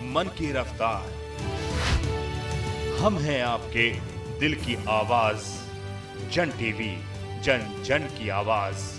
मन की रफ्तार। हम हैं आपके दिल की आवाज। जन टीवी, जन जन की आवाज।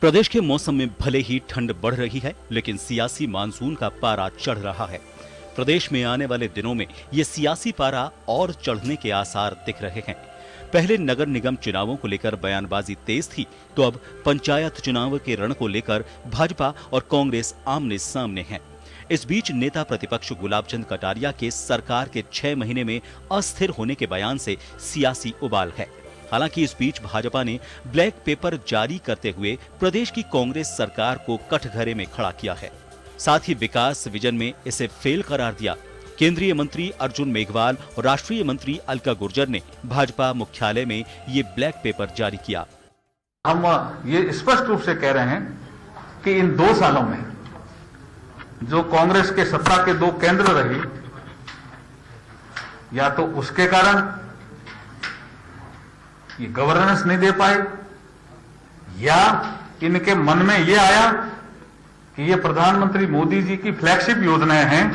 प्रदेश के मौसम में भले ही ठंड बढ़ रही है, लेकिन सियासी मानसून का पारा चढ़ रहा है। प्रदेश में आने वाले दिनों में ये सियासी पारा और चढ़ने के आसार दिख रहे हैं। पहले नगर निगम चुनावों को लेकर बयानबाजी तेज थी, तो अब पंचायत चुनाव के रण को लेकर भाजपा और कांग्रेस आमने सामने हैं। इस बीच नेता प्रतिपक्ष गुलाब चंद कटारिया के सरकार के 6 महीने में अस्थिर होने के बयान से सियासी उबाल है। हालांकि इस बीच भाजपा ने ब्लैक पेपर जारी करते हुए प्रदेश की कांग्रेस सरकार को कठघरे में खड़ा किया है। साथ ही विकास विजन में इसे फेल करार दिया। केंद्रीय मंत्री अर्जुन मेघवाल और राष्ट्रीय मंत्री अलका गुर्जर ने भाजपा मुख्यालय में ये ब्लैक पेपर जारी किया। हम ये स्पष्ट रूप से कह रहे हैं कि इन 2 सालों में जो कांग्रेस के सत्ता के 2 केंद्र रहे, या तो उसके कारण ये गवर्नेंस नहीं दे पाए, या इनके मन में ये आया कि ये प्रधानमंत्री मोदी जी की फ्लैगशिप योजनाएं हैं,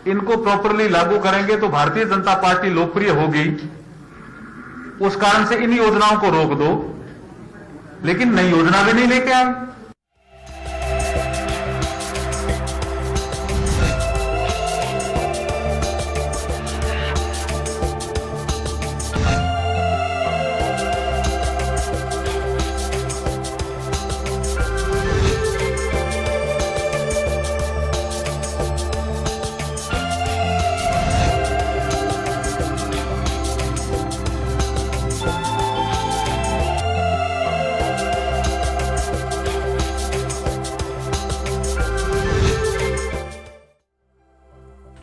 इनको प्रॉपरली लागू करेंगे तो भारतीय जनता पार्टी लोकप्रिय होगी, उस कारण से इन योजनाओं को रोक दो। लेकिन नई योजना भी नहीं लेके आए।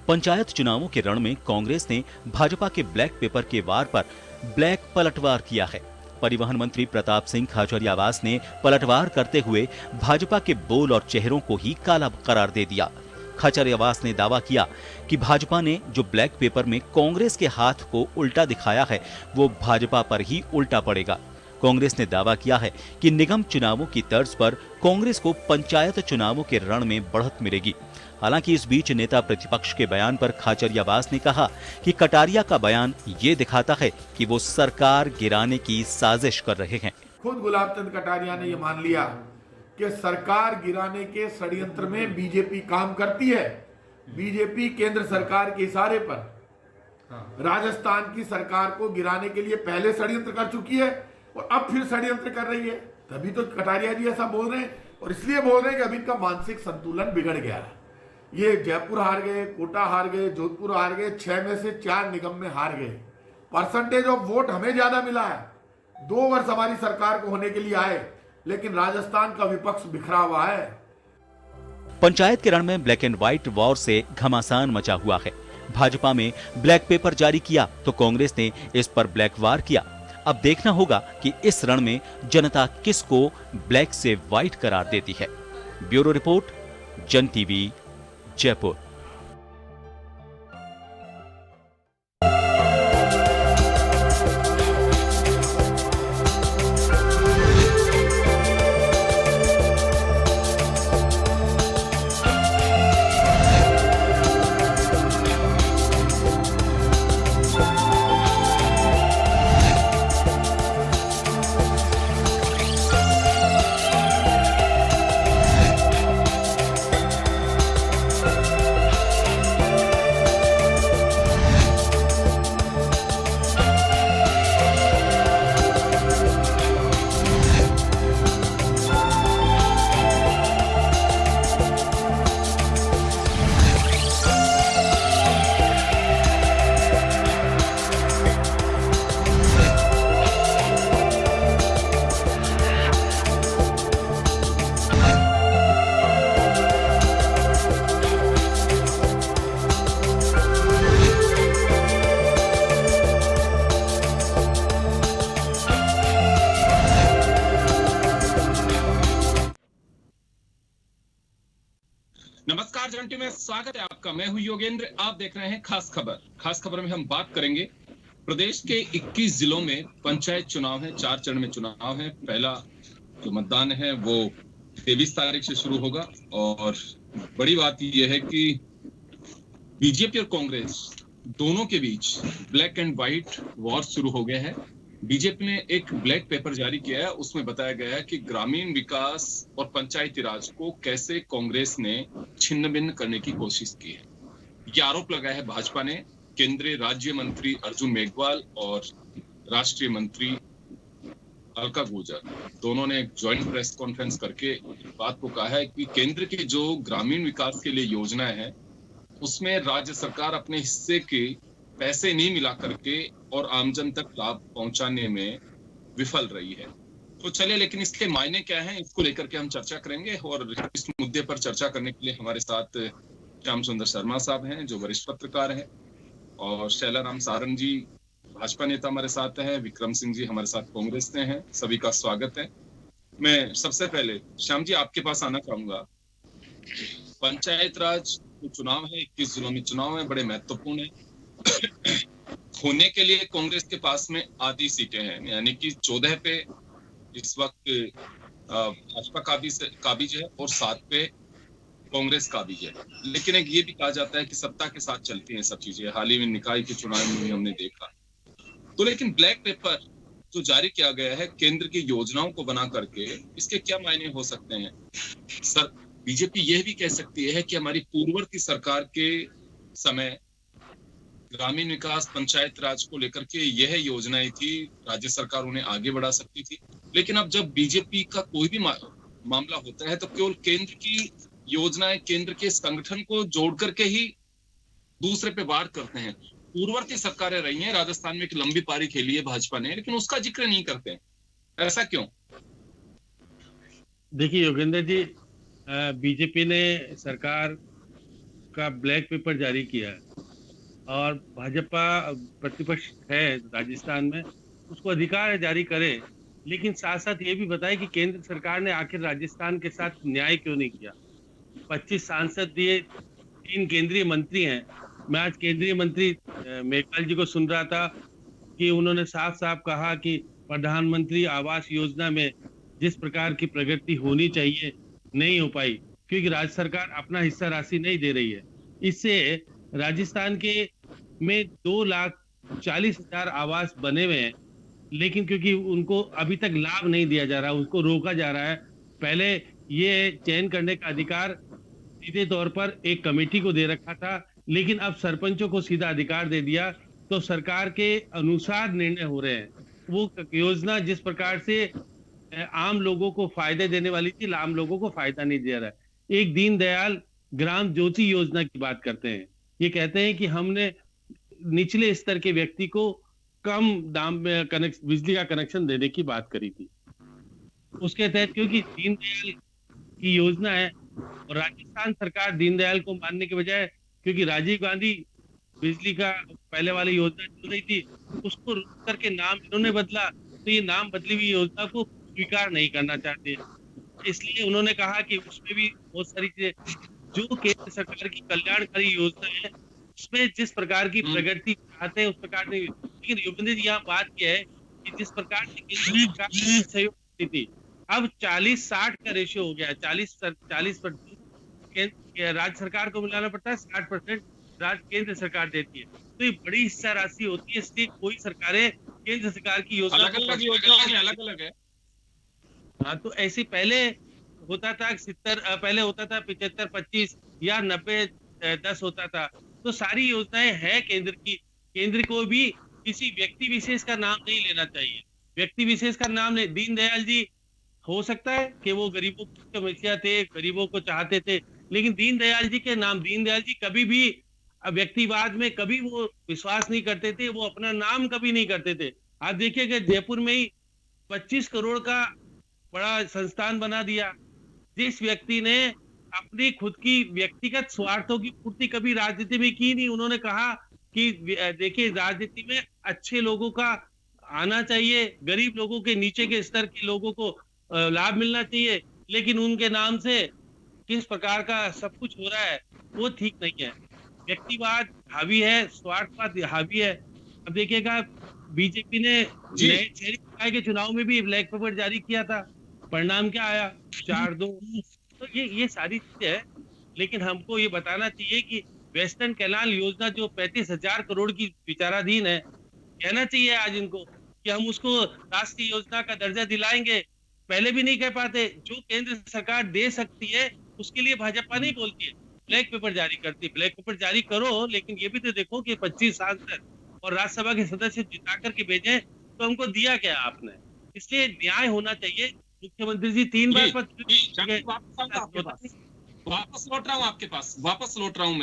पंचायत चुनावों के रण में कांग्रेस ने भाजपा के ब्लैक पेपर के वार पर ब्लैक पलटवार किया है। परिवहन मंत्री प्रताप सिंह खाचरियावास ने पलटवार करते हुए भाजपा के बोल और चेहरों को ही काला करार दे दिया। खाचरियावास ने दावा किया कि भाजपा ने जो ब्लैक पेपर में कांग्रेस के हाथ को उल्टा दिखाया है, वो भाजपा पर ही उल्टा पड़ेगा। कांग्रेस ने दावा किया है कि निगम चुनावों की तर्ज पर कांग्रेस को पंचायत चुनावों के रण में बढ़त मिलेगी। हालांकि इस बीच नेता प्रतिपक्ष के बयान पर खाचरियावास ने कहा कि कटारिया का बयान ये दिखाता है कि वो सरकार गिराने की साजिश कर रहे हैं। खुद गुलाब चंद कटारिया ने ये मान लिया कि सरकार गिराने के षड्यंत्र में बीजेपी काम करती है। बीजेपी केंद्र सरकार के इशारे पर राजस्थान की सरकार को गिराने के लिए पहले षड्यंत्र कर चुकी है और अब फिर षड्यंत्र कर रही है। तभी तो कटारिया जी ऐसा बोल रहे हैं, और इसलिए बोल रहे हैं कि अभी इनका मानसिक संतुलन बिगड़ गया है। ये जयपुर हार गए, कोटा हार गए, जोधपुर हार गए, 6 में से 4 निगम में हार गए। परसेंटेज ऑफ वोट हमें ज्यादा मिला है। 2 वर्ष हमारी सरकार को होने के लिए आए, लेकिन राजस्थान का विपक्ष बिखरा हुआ है। पंचायत के रण में ब्लैक एंड व्हाइट वॉर से घमासान मचा हुआ है। भाजपा में ब्लैक पेपर जारी किया तो कांग्रेस ने इस पर ब्लैक वार किया। अब देखना होगा कि इस रण में जनता किसको ब्लैक से व्हाइट करार देती है। ब्यूरो रिपोर्ट, जन टीवी, जयपुर। स्वागत है आपका। मैं हूं योगेंद्र, आप देख रहे हैं खास खबर। खास खबर में हम बात करेंगे प्रदेश के 21 जिलों में पंचायत चुनाव है, 4 चरण में चुनाव है। पहला जो मतदान है वो 23 तारीख से शुरू होगा और बड़ी बात यह है कि बीजेपी और कांग्रेस दोनों के बीच ब्लैक एंड व्हाइट वॉर शुरू हो गया है। बीजेपी ने एक ब्लैक पेपर जारी किया है, उसमें बताया गया है कि ग्रामीण विकास और पंचायती राज को कैसे कांग्रेस ने छिन्न भिन्न करने की कोशिश की है। यह आरोप लगाया है भाजपा ने। केंद्रीय राज्य मंत्री अर्जुन मेघवाल और राष्ट्रीय मंत्री अलका गुर्जर दोनों ने एक ज्वाइंट प्रेस कॉन्फ्रेंस करके बात को कहा है कि केंद्र की जो ग्रामीण विकास के लिए योजनाएं हैं उसमें राज्य सरकार अपने हिस्से के पैसे नहीं मिला करके और आमजन तक लाभ पहुंचाने में विफल रही है। तो चलिए, लेकिन इसके मायने क्या हैं, इसको लेकर के हम चर्चा करेंगे। और इस मुद्दे पर चर्चा करने के लिए हमारे साथ श्याम सुंदर शर्मा साहब हैं जो वरिष्ठ पत्रकार हैं, और शैलाराम सारंग जी भाजपा नेता हमारे साथ हैं, विक्रम सिंह जी हमारे साथ कांग्रेस से हैं। सभी का स्वागत है। मैं सबसे पहले श्याम जी आपके पास आना चाहूंगा। पंचायत राज चुनाव है, 21 जिलों में चुनाव है, बड़े महत्वपूर्ण है। होने के लिए कांग्रेस के पास में आधी सीटें हैं, यानी कि 14 पे इस वक्त भाजपा काबिज है और 7 पे कांग्रेस काबिज है। लेकिन एक ये भी कहा जाता है कि सत्ता के साथ चलती हैं सब चीजें। हाल ही में निकाय के चुनाव में भी हमने देखा। तो लेकिन ब्लैक पेपर जो जारी किया गया है केंद्र की योजनाओं को बना करके, इसके क्या मायने हो सकते हैं? सर, बीजेपी यह भी कह सकती है कि हमारी पूर्ववर्ती सरकार के समय ग्रामीण विकास पंचायत राज को लेकर के यह योजनाएं थी, राज्य सरकार उन्हें आगे बढ़ा सकती थी। लेकिन अब जब बीजेपी का कोई भी मामला होता है तो केवल केंद्र की योजनाएं, केंद्र के संगठन को जोड़ करके ही दूसरे पे वार करते हैं। पूर्ववर्ती सरकारें रही हैं, राजस्थान में एक लंबी पारी खेली है भाजपा ने, लेकिन उसका जिक्र नहीं करते हैं। ऐसा क्यों? देखिए योगेंद्र जी, बीजेपी ने सरकार का ब्लैक पेपर जारी किया है और भाजपा प्रतिपक्ष है राजस्थान में, उसको अधिकार है जारी करे, लेकिन साथ साथ ये भी बताए कि केंद्र सरकार ने आखिर राजस्थान के साथ न्याय क्यों नहीं किया। 25 सांसद दिए, 3 केंद्रीय मंत्री हैं। मैं आज केंद्रीय मंत्री मेघवाल जी को सुन रहा था कि उन्होंने साफ साफ कहा कि प्रधानमंत्री आवास योजना में जिस प्रकार की प्रगति होनी चाहिए नहीं हो पाई, क्योंकि राज्य सरकार अपना हिस्सा राशि नहीं दे रही है। इससे राजस्थान के में 2,40,000 आवास बने हुए हैं, लेकिन क्योंकि उनको अभी तक लाभ नहीं दिया जा रहा, उसको रोका जा रहा है। पहले ये चयन करने का अधिकार सीधे तौर पर एक कमेटी को दे रखा था, लेकिन अब सरपंचों को सीधा अधिकार दे दिया, तो सरकार के अनुसार निर्णय हो रहे हैं। वो योजना जिस प्रकार से आम लोगों को फायदे देने वाली थी, आम लोगों को फायदा नहीं दे रहा है। एक दीनदयाल ग्राम ज्योति योजना की बात करते हैं। ये कहते हैं कि हमने निचले स्तर के व्यक्ति को कम दाम में बिजली का कनेक्शन देने की बात करी थी। उसके तहत क्योंकि दीनदयाल की योजना है और राजस्थान सरकार दीनदयाल को मानने के बजाय, क्योंकि राजीव गांधी बिजली का पहले वाली योजना चल रही थी, उसको रोक करके नाम इन्होंने बदला, तो ये नाम बदली हुई योजना को स्वीकार नहीं करना चाहते। इसलिए उन्होंने कहा कि उसमें भी बहुत सारी चीजें जो केंद्र सरकार की कल्याणकारी योजना है उसमें जिस प्रकार की प्रगति चाहते हैं उस प्रकार नहीं। लेकिन योगेंद्र जी, यहाँ बात यह है कि जिस प्रकार से केंद्र सरकार ने सहयोग की थी, अब 40-60 का रेशियो हो गया है। 40% राज्य सरकार को मिलाना पड़ता है, 60% केंद्र सरकार देती है। तो ये बड़ी हिस्सा राशि होती है, इसलिए कोई सरकारें केंद्र सरकार की योजना अलग-अलग योजनाएं अलग-अलग है। हाँ, तो ऐसे पहले होता था 75-25 या 90-10 होता था। तो सारी योजनाएं हैं केंद्र की। केंद्र को भी किसी व्यक्ति विशेष का नाम नहीं लेना चाहिए। व्यक्ति विशेष का नाम ले, दीनदयाल जी हो सकता है कि वो गरीबों की समस्या थे, गरीबों को चाहते थे, लेकिन दीनदयाल जी के नाम, दीनदयाल जी कभी भी व्यक्तिवाद में कभी वो विश्वास नहीं करते थे, वो अपना नाम कभी नहीं करते थे। आप देखिए कि जयपुर में ही 25 करोड़ का बड़ा संस्थान बना दिया। जिस व्यक्ति ने अपनी खुद की व्यक्तिगत स्वार्थों की पूर्ति कभी राजनीति में की नहीं, उन्होंने कहा कि देखिए राजनीति में अच्छे लोगों का आना चाहिए, गरीब लोगों के नीचे के स्तर के लोगों को लाभ मिलना चाहिए, लेकिन उनके नाम से किस प्रकार का सब कुछ हो रहा है वो ठीक नहीं है। व्यक्तिवाद हावी है, स्वार्थवाद हावी है। अब देखिएगा बीजेपी ने जी। नए शहरी निकाय के चुनाव में भी ब्लैक पेपर जारी किया था, परिणाम क्या आया? 4-2। तो ये सारी चीजें है, लेकिन हमको ये बताना चाहिए कि वेस्टर्न कैनाल योजना जो 35,000 करोड़ की विचाराधीन है, कहना चाहिए आज इनको कि हम उसको राष्ट्रीय योजना का दर्जा दिलाएंगे। पहले भी नहीं कह पाते। जो केंद्र सरकार दे सकती है उसके लिए भाजपा नहीं बोलती है, ब्लैक पेपर जारी करती है। ब्लैक पेपर जारी करो, लेकिन ये भी तो देखो कि 25 सांसद और राज्यसभा के सदस्य जिता करके भेजे, तो हमको दिया क्या आपने? इसलिए न्याय होना चाहिए। मुख्यमंत्री जी 3 बार पत्र वापस लौट रहा हूँ आपके पास, वापस लौट रहा हूँ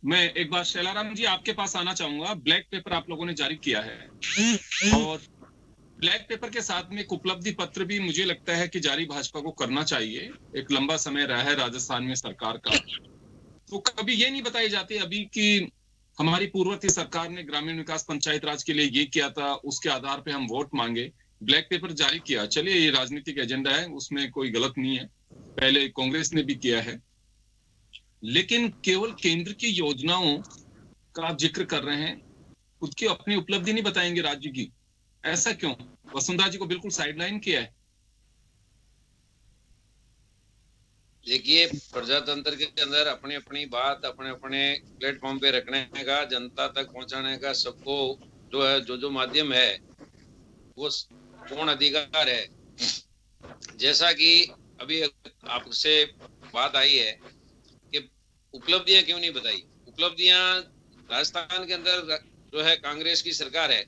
मैं एक बार शैलाराम जी आपके पास आना चाहूंगा। ब्लैक पेपर आप लोगों ने जारी किया है और ब्लैक पेपर के साथ में एक उपलब्धि पत्र भी मुझे लगता है कि जारी भाजपा को करना चाहिए। एक लंबा समय रहा है राजस्थान में सरकार का, तो कभी ये नहीं बताई जाती अभी कि हमारी पूर्ववर्ती सरकार ने ग्रामीण विकास पंचायत राज के लिए ये किया था, उसके आधार पे हम वोट मांगे, ब्लैक पेपर जारी किया। चलिए ये राजनीतिक एजेंडा है, उसमें कोई गलत नहीं है, पहले कांग्रेस ने भी किया है। लेकिन केवल केंद्र की योजनाओं का आप जिक्र कर रहे हैं, खुद की अपनी उपलब्धि नहीं बताएंगे राज्य की। ऐसा क्यों? वसुंधरा जी को बिल्कुल साइडलाइन किया है। देखिए, प्रजातंत्र के अंदर अपनी अपनी बात अपने अपने प्लेटफॉर्म पे रखने का, जनता तक पहुंचाने का सबको जो है जो माध्यम है वो पूर्ण अधिकार है। जैसा कि अभी आपसे बात आई है कि उपलब्धियां क्यों नहीं बताई। उपलब्धियां राजस्थान के अंदर जो है कांग्रेस की सरकार है,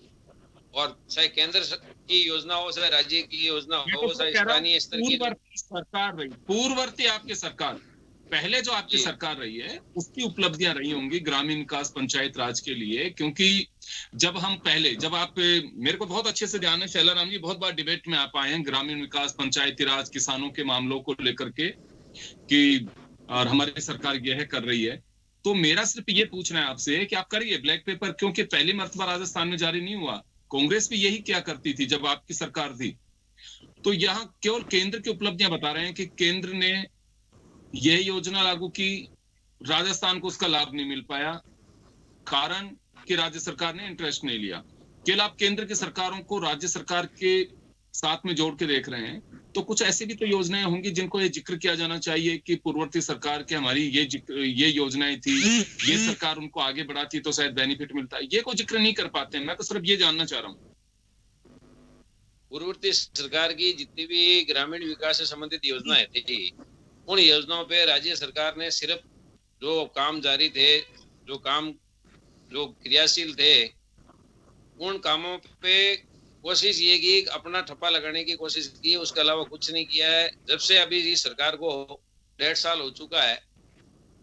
और चाहे केंद्र की योजना हो, चाहे राज्य की योजना हो, चाहे स्थानीय स्तर की सरकार रही, पूर्ववर्ती आपकी सरकार, पहले जो आपकी सरकार रही है उसकी उपलब्धियां रही होंगी ग्रामीण विकास पंचायत राज के लिए। क्योंकि जब आप, मेरे को बहुत अच्छे से ध्यान है शैलाराम जी, बहुत बार डिबेट में आप आए हैं ग्रामीण विकास पंचायती राज किसानों के मामलों को लेकर के कि और हमारी सरकार यह कर रही है। तो मेरा सिर्फ ये पूछना है आपसे कि आप करिए ब्लैक पेपर, क्योंकि पहली मर्तबा राजस्थान में जारी नहीं हुआ। कांग्रेस भी यही क्या करती थी जब आपकी सरकार थी। तो यहाँ केवल केंद्र की उपलब्धियां बता रहे हैं कि केंद्र ने यह योजना लागू की, राजस्थान को उसका लाभ नहीं मिल पाया, कारण कि राज्य सरकार ने इंटरेस्ट नहीं लिया। केवल आप केंद्र की सरकारों को राज्य सरकार के साथ में जोड़ के देख रहे हैं, तो कुछ ऐसी भी तो योजनाएं होंगी जिनको ये जिक्र किया जाना चाहिए कि पूर्ववर्ती सरकार की हमारी ये योजनाएं थी, ये सरकार उनको आगे बढ़ाती तो शायद बेनिफिट मिलता है। ये को जिक्र नहीं कर पाते हैं। मैं तो सिर्फ ये जानना चाह रहा हूँ, पूर्ववर्ती सरकार की जितनी भी ग्रामीण विकास से संबंधित योजनाएं थी, उन योजनाओं पे राज्य सरकार ने सिर्फ जो काम जारी थे, जो क्रियाशील थे, उन कामों पे कोशिश ये की, अपना ठप्पा लगाने की कोशिश की, उसके अलावा कुछ नहीं किया है। जब से अभी इस सरकार को 1.5 साल हो चुका है,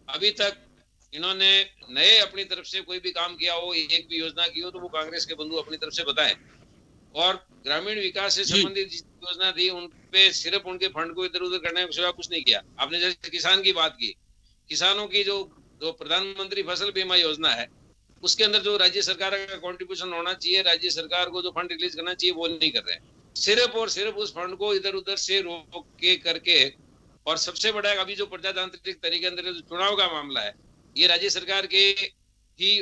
अभी तक इन्होंने नए अपनी तरफ से कोई भी काम किया हो, एक भी योजना की हो, तो वो कांग्रेस के बंधु अपनी तरफ से बताएं। और ग्रामीण विकास से संबंधित जिस योजना थी उन पे सिर्फ उनके फंड को इधर उधर करने के सिवा कुछ नहीं किया। आपने जैसे किसान की बात की, किसानों की जो प्रधानमंत्री फसल बीमा योजना है, उसके अंदर जो राज्य सरकार का कंट्रीब्यूशन होना चाहिए, राज्य सरकार को जो फंड रिलीज करना चाहिए, वो नहीं कर रहे हैं। सिर्फ और सिर्फ उस फंड को इधर उधर से रोक के करके। और सबसे बड़ा अभी जो प्रजातांत्रिक तरीके अंदर जो चुनाव का मामला है, ये राज्य सरकार के ही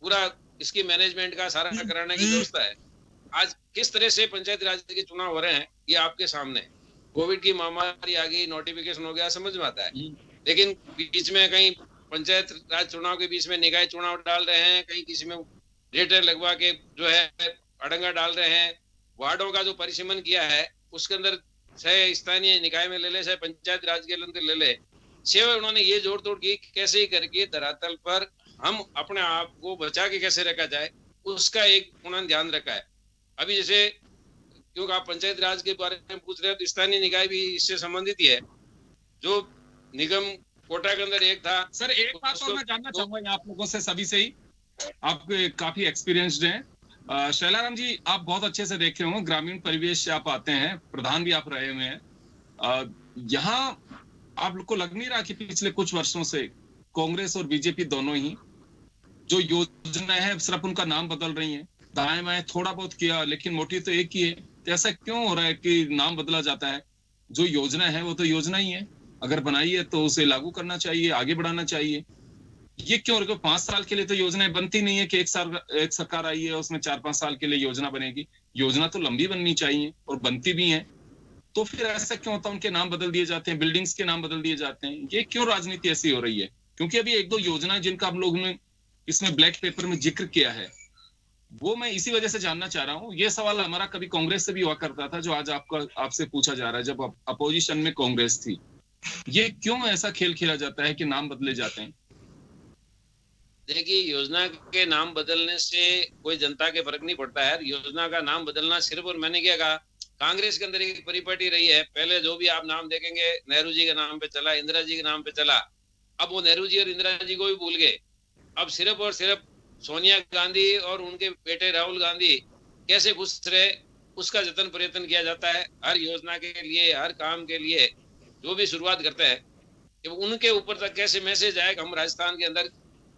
पूरा इसकी मैनेजमेंट का सारा कराने की व्यवस्था है। आज किस तरह से पंचायत राज के चुनाव हो रहे हैं ये आपके सामने। कोविड की महामारी आ गई, नोटिफिकेशन हो गया, समझ में आता है, लेकिन बीच में कहीं पंचायत राज चुनाव के बीच में निकाय चुनाव डाल रहे हैं, कहीं किसी में रेटर लगवा के जो है अड़ंगा डाल रहे हैं। वार्डों का जो परिसीमन किया है उसके अंदर चाहे स्थानीय निकाय में ले ले, चाहे पंचायत राज के अंदर ले ले, सेवा उन्होंने ये जोड़ तोड़ की कैसे ही करके धरातल पर हम अपने आप को बचा के कैसे रखा जाए, उसका एक उन्होंने ध्यान रखा है। अभी जैसे क्योंकि आप पंचायत राज के बारे में पूछ रहे हैं, तो स्थानीय निकाय भी इससे संबंधित ही है। जो निगम कोटा के अंदर एक था। सर एक बात और मैं जानना चाहूंगा आप लोगों से, सभी से ही, आप काफी एक्सपीरियंस्ड हैं। शैलाराम जी, आप बहुत अच्छे से देखे होंगे, ग्रामीण परिवेश से आप आते हैं, प्रधान भी आप रहे हुए हैं। यहाँ आप लोग को लग नहीं रहा कि पिछले कुछ वर्षों से कांग्रेस और बीजेपी दोनों ही जो योजना है सिर्फ उनका नाम बदल रही है, दाएं बाएं थोड़ा बहुत किया, लेकिन मोटिव तो एक ही है। तो ऐसा क्यों हो रहा है कि नाम बदला जाता है? जो योजना है वो तो योजना ही है। अगर बनाई है तो उसे लागू करना चाहिए, आगे बढ़ाना चाहिए। ये क्यों 5 साल के लिए तो योजनाएं बनती नहीं है कि एक सरकार आई है उसमें 4-5 साल के लिए योजना बनेगी। योजना तो लंबी बननी चाहिए और बनती भी है। तो फिर ऐसा क्यों होता है उनके नाम बदल दिए जाते हैं, बिल्डिंग्स के नाम बदल दिए जाते हैं? ये क्यों राजनीति ऐसी हो रही है? क्योंकि अभी 1-2 योजनाएं जिनका आप लोगों ने इसमें ब्लैक पेपर में जिक्र किया है, वो मैं इसी वजह से जानना चाह रहा हूँ। ये सवाल हमारा कभी कांग्रेस से भी हुआ करता था, जो आज आपसे पूछा जा रहा है, जब अपोजिशन में कांग्रेस थी। ये क्यों ऐसा खेल खेला जाता है कि नाम बदले जाते हैं? देखिए, योजना के नाम बदलने से कोई जनता के फर्क नहीं पड़ता है। योजना का नाम बदलना सिर्फ, और मैंने क्या कहा, कांग्रेस के अंदर एक परिपाटी रही है। पहले जो भी आप नाम देखेंगे, नेहरू जी के नाम पे चला, इंदिरा जी के नाम पे चला। अब वो नेहरू जी और इंदिरा जी को भी भूल गए। अब सिर्फ और सिर्फ सोनिया गांधी और उनके बेटे राहुल गांधी कैसे खुश रहे, उसका जतन प्रयत्न किया जाता है। हर योजना के लिए, हर काम के लिए जो भी शुरुआत करता है, कि उनके ऊपर तक कैसे मैसेज आए कि हम राजस्थान के अंदर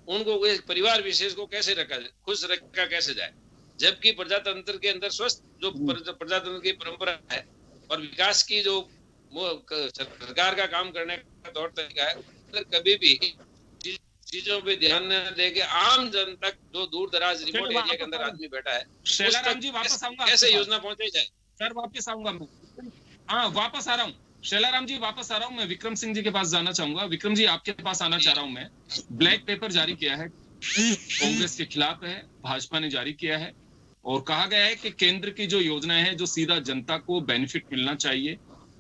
उनको, परिवार विशेष को कैसे रखा जाए, खुश रखा कैसे जाए। जबकि प्रजातंत्र के अंदर स्वस्थ जो प्रजातंत्र की परंपरा है और विकास की जो सरकार का काम करने का तौर तरीका है, अगर कभी भी चीजों पे ध्यान न दे के आम जन तक, जो दूर दराज रिमोट एरिया के अंदर आदमी बैठा है, शैलाराम जी वापस आऊंगा, कैसे योजना पहुंचे जाए। सर वापस आऊंगा मैं। हाँ, वापस आ रहा हूँ शैलाराम जी, वापस आ रहा हूँ मैं। विक्रम सिंह जी के पास जाना चाहूंगा। विक्रम जी, आपके पास आना चाह रहा हूँ मैं। ब्लैक पेपर जारी किया है, कांग्रेस के खिलाफ है, भाजपा ने जारी किया है और कहा गया है कि केंद्र की जो योजनाएं हैं, जो सीधा जनता को बेनिफिट मिलना चाहिए,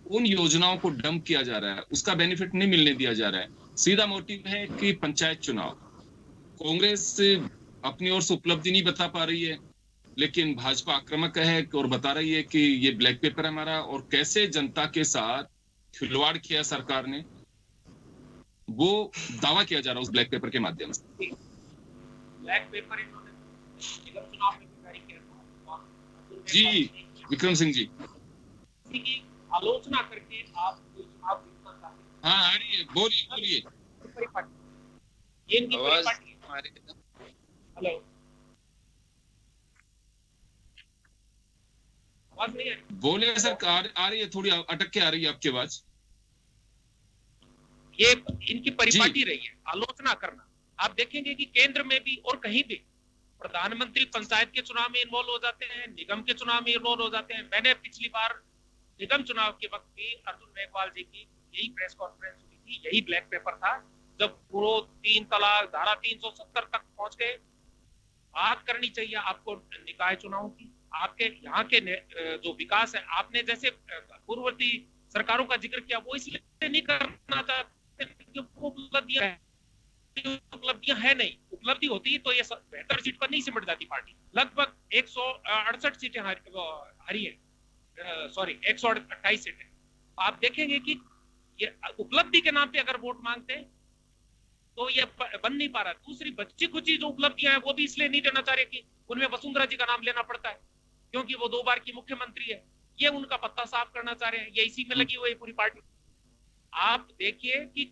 उन योजनाओं को डंप किया जा रहा है, उसका बेनिफिट नहीं मिलने दिया जा रहा है। सीधा मोटिव है कि पंचायत चुनाव। कांग्रेस अपनी ओर से उपलब्धि नहीं बता पा रही है, लेकिन भाजपा आक्रामक है और बता रही है कि ये ब्लैक पेपर है हमारा, और कैसे जनता के साथ खिलवाड़ किया सरकार ने, वो दावा किया जा रहा है उस ब्लैक पेपर के माध्यम से। ब्लैक पेपर इन्होंने चुनाव में जारी किया जी विक्रम सिंह जी, की आलोचना करके आप चुनाव जीतना चाहते हैं। हाँ आ रही है, बोलिए। ये इनकी परिपाटी। हेलो, आवाज नहीं है? बोले सर, आ रही है, थोड़ी अटक के आ रही है आपकी आवाज। ये इनकी परिपाटी रही है, आलोचना करना। आप देखेंगे कि केंद्र में भी और कहीं भी प्रधानमंत्री पंचायत के चुनाव में इन्वॉल्व हो जाते हैं, निगम के चुनाव में इन्वॉल्व हो जाते हैं। मैंने पिछली बार निगम चुनाव के वक्त भी अर्जुन मेघवाल जी की यही प्रेस कॉन्फ्रेंस हुई थी, यही ब्लैक पेपर था, जब वो 3 तलाक, धारा 370 तक पहुंच गए। बात करनी चाहिए आपको निकाय चुनाव की। आपके यहाँ के जो विकास है, आपने जैसे पूर्ववर्ती सरकारों का जिक्र किया, वो इसलिए नहीं करना चाहते क्योंकि वो उपलब्धियां है नहीं। उपलब्धि होती तो ये 72 सीट पर नहीं सिमट जाती पार्टी। लगभग 168 सीटें हरी है, सॉरी 128 सीटें। आप देखेंगे कि ये उपलब्धि के नाम पे अगर वोट मांगते हैं तो ये बन नहीं पा रहा। दूसरी बच्ची कुची जो उपलब्धियां हैं वो भी इसलिए नहीं देना चाह रहे कि उनमें वसुंधरा जी का नाम लेना पड़ता है, क्योंकि वो 2 बार की मुख्यमंत्री है। ये उनका पत्ता साफ करना चाह रहे हैं, ये इसी में लगी हुई पूरी पार्टी। आप देखिए कि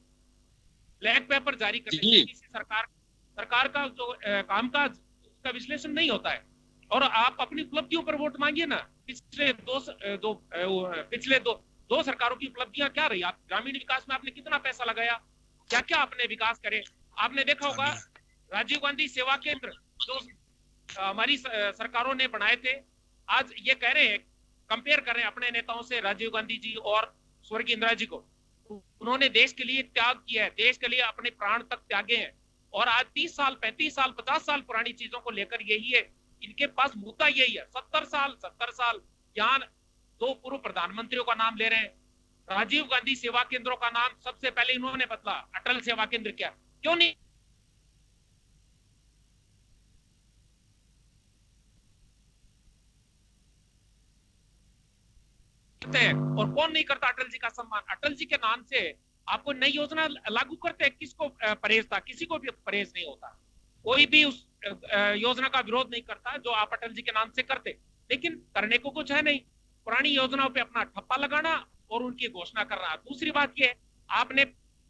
ब्लैक पेपर जारी करने से किसी सरकार का जो कामकाज, उसका विश्लेषण नहीं होता है। और आप अपनी उपलब्धियों पर वोट मांगिए ना। पिछले दो सरकारों की उपलब्धियां क्या रही? आप ग्रामीण विकास में आपने कितना पैसा लगाया, क्या क्या आपने विकास करे? आपने देखा होगा राजीव गांधी सेवा केंद्र जो हमारी सरकारों ने बनाए थे, आज ये कह रहे हैं, कंपेयर कर रहे हैं अपने नेताओं से, राजीव गांधी जी और स्वर्गीय इंदिरा जी को। उन्होंने देश के लिए त्याग किया है, देश के लिए अपने प्राण तक त्यागे हैं। और आज 30 साल, 35 साल, 50 साल पुरानी चीजों को लेकर यही है इनके पास मुद्दा, यही है। 70 साल यहाँ 2 पूर्व प्रधानमंत्रियों का नाम ले रहे हैं। राजीव गांधी सेवा केंद्रों का नाम सबसे पहले इन्होंने बदला, अटल सेवा केंद्र क्या, क्यों नहीं? और कौन नहीं करता अटल जी का सम्मान? अटल जी के नाम से आपको नई योजना लागू करते हैं, किसको परहेज था? किसी को भी परहेज नहीं होता। कोई भी उस योजना का विरोध नहीं करता जो आप अटल जी के नाम से करते, लेकिन करने को कुछ है नहीं। पुरानी योजनाओं पे अपना ठप्पा लगाना और उनकी घोषणा करना। दूसरी बात यह, आपने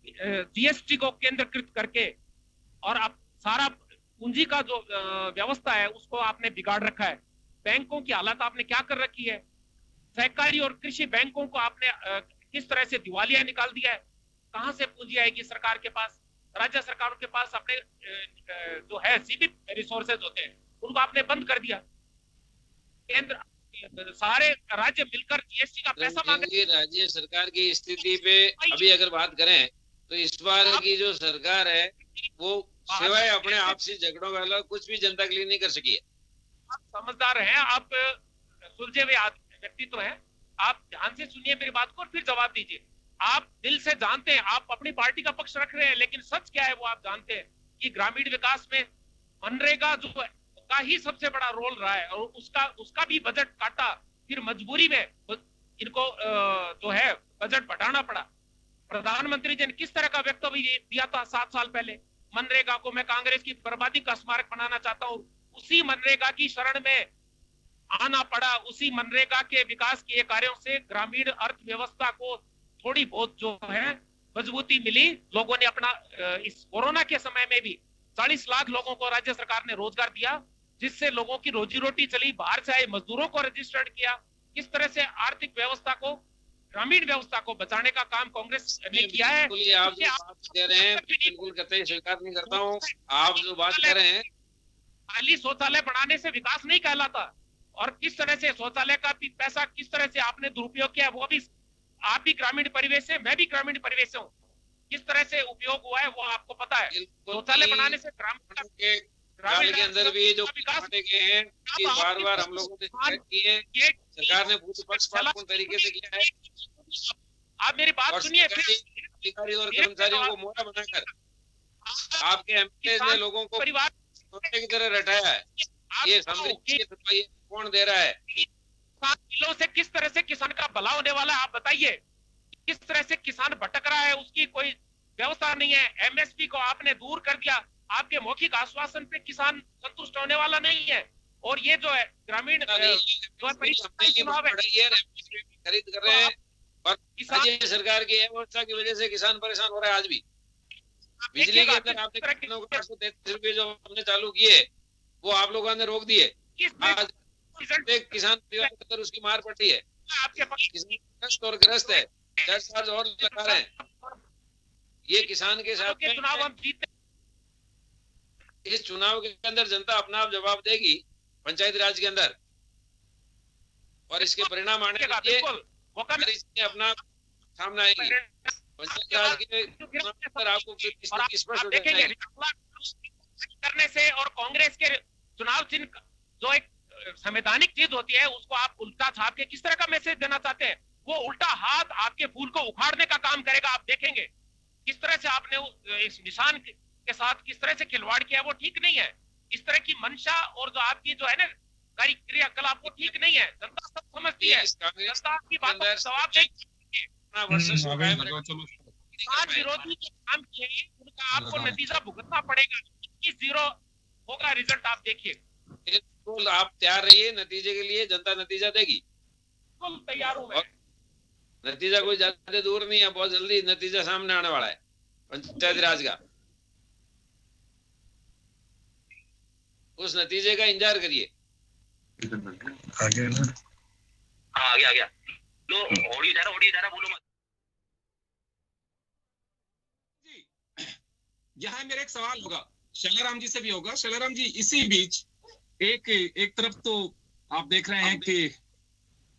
जीएसटी को केंद्रीकृत करके और आप सारा पूंजी का जो व्यवस्था है उसको आपने बिगाड़ रखा है। बैंकों की हालत आपने क्या कर रखी है? सहकारी और कृषि बैंकों को आपने किस तरह से दिवालिया निकाल दिया है। कहां से पूंजी आएगी सरकार के पास? राज्य सरकारों के पास अपने जो है सीमित रिसोर्सेज होते हैं, उनको आपने बंद कर दिया। केंद्र सारे राज्य मिलकर जीएसटी का पैसा मांगे। राज्य सरकार की स्थिति पे अभी अगर बात करें तो इस बार की जो सरकार है वो सिवाय अपने आपसी झगड़ों वाला कुछ भी जनता के लिए नहीं कर सकी है। आप समझदार हैं, आप सुलझे हुए व्यक्तित्व हैं, आप ध्यान से सुनिए मेरी बात को और फिर जवाब दीजिए। आप दिल से जानते हैं, आप अपनी पार्टी का पक्ष रख रहे हैं, लेकिन सच क्या है वो आप जानते हैं कि ग्रामीण विकास में मनरेगा जो है का ही सबसे बड़ा रोल रहा है, और उसका भी बजट काटा, फिर मजबूरी में इनको जो है बजट बढ़ाना पड़ा। प्रधानमंत्री जी ने किस तरह का वक्तव्य दिया था 7 साल पहले, मनरेगा को मैं कांग्रेस की बर्बादी का स्मारक बनाना चाहता हूं। उसी मनरेगा की शरण में आना पड़ा, उसी मनरेगा के विकास किए कार्यों से ग्रामीण अर्थव्यवस्था को थोड़ी बहुत जो है मजबूती मिली। लोगों ने अपना इस कोरोना के समय में भी 40 लाख लोगों को राज्य सरकार ने रोजगार दिया, जिससे लोगों की रोजी रोटी चली। बाहर से आए मजदूरों को रजिस्टर्ड किया। किस तरह से आर्थिक व्यवस्था को, ग्रामीण व्यवस्था को बचाने का काम कांग्रेस ने किया है। आप जो बात कह रहे हैं बिल्कुल कतई स्वीकार नहीं करता हूँ। आप जो बात कर रहे हैं, खाली शौचालय बनाने से विकास नहीं कहलाता, और किस तरह से शौचालय का भी पैसा किस तरह से आपने दुरुपयोग किया, वो भी आप भी ग्रामीण परिवेश से, मैं भी ग्रामीण परिवेश से हूँ, किस तरह से उपयोग हुआ है वो आपको पता है। शौचालय बनाने से ग्रामीण के अंदर भी जो विकास गए हैं कि बार हम लोगों ने शिकायत की है, सरकार ने पूर्ण पक्षपातपूर्ण तरीके से किया है। आप मेरी बात सुनिए। अधिकारी और कर्मचारियों को मोहरा बनाकर आपके एमपीए ने लोगों को परिवार की तरह रटाया है। ये समझिए कौन दे रहा है? किलो से किस तरह से किसान का भला होने वाला है, आप बताइए। किस तरह से किसान भटक रहा है, उसकी कोई व्यवस्था नहीं है। एमएसपी को आपने दूर कर दिया। आपके मौखिक आश्वासन पे किसान संतुष्ट होने वाला नहीं है। और ये जो है ग्रामीण जो है चुनाव है, खरीद कर रहे हैं, और राज्य सरकार की व्यवस्था की वजह से किसान परेशान हो रहा है। आज भी बिजली के अंदर आपने 833 रुपए जो हमने चालू किए वो आप लोगों ने रोक दिए। आज किसान परिवार के अंदर उसकी मार पड़ती है। आपके किसान और ग्रस्त है, 10 चार्ज और लगा रहे हैं। ये किसान के साथ चुनाव हम जीते, इस चुनाव के अंदर जनता अपना आप जवाब देगी पंचायत राज के अंदर, और इसके परिणाम आने के लिए अपना सामने आएगी। पंचायत राज के अंदर आपको स्पष्ट देखेंगे करने से, और कांग्रेस के चुनाव चिन्ह जो एक संवैधानिक चीज होती है उसको आप उल्टा छाप के किस तरह का मैसेज देना चाहते हैं। वो उल्टा हाथ आपके फूल को उखाड़ने का काम करेगा। आप देखेंगे किस तरह से आपने इस निशान के साथ किस तरह से खिलवाड़ किया, वो ठीक नहीं है। इस तरह की मंशा और जो आपकी जो है ना क्रियाकलाप वो ठीक नहीं है। जनता सब समझती है, जनता आपकी बात का जवाब देगी। किसान विरोधी जो काम किए उनका आपको नतीजा भुगतना पड़ेगा। 0 होगा रिजल्ट, आप देखिए। बिल्कुल आप तैयार रहिए, नतीजे के लिए जनता नतीजा देगी। बिल्कुल तैयार हूं मैं। नतीजा कोई ज्यादा दूर नहीं है, बहुत जल्दी नतीजा सामने आने वाला है पंचायत राज का। उस नतीजे का इंतजार करिए। आगे ना, आ गया लो, ओडी जा रहा बोलो मत। यहाँ मेरा एक सवाल होगा, शैलाराम जी से भी होगा। शैलाराम जी, इसी बीच एक तरफ तो आप देख रहे हैं कि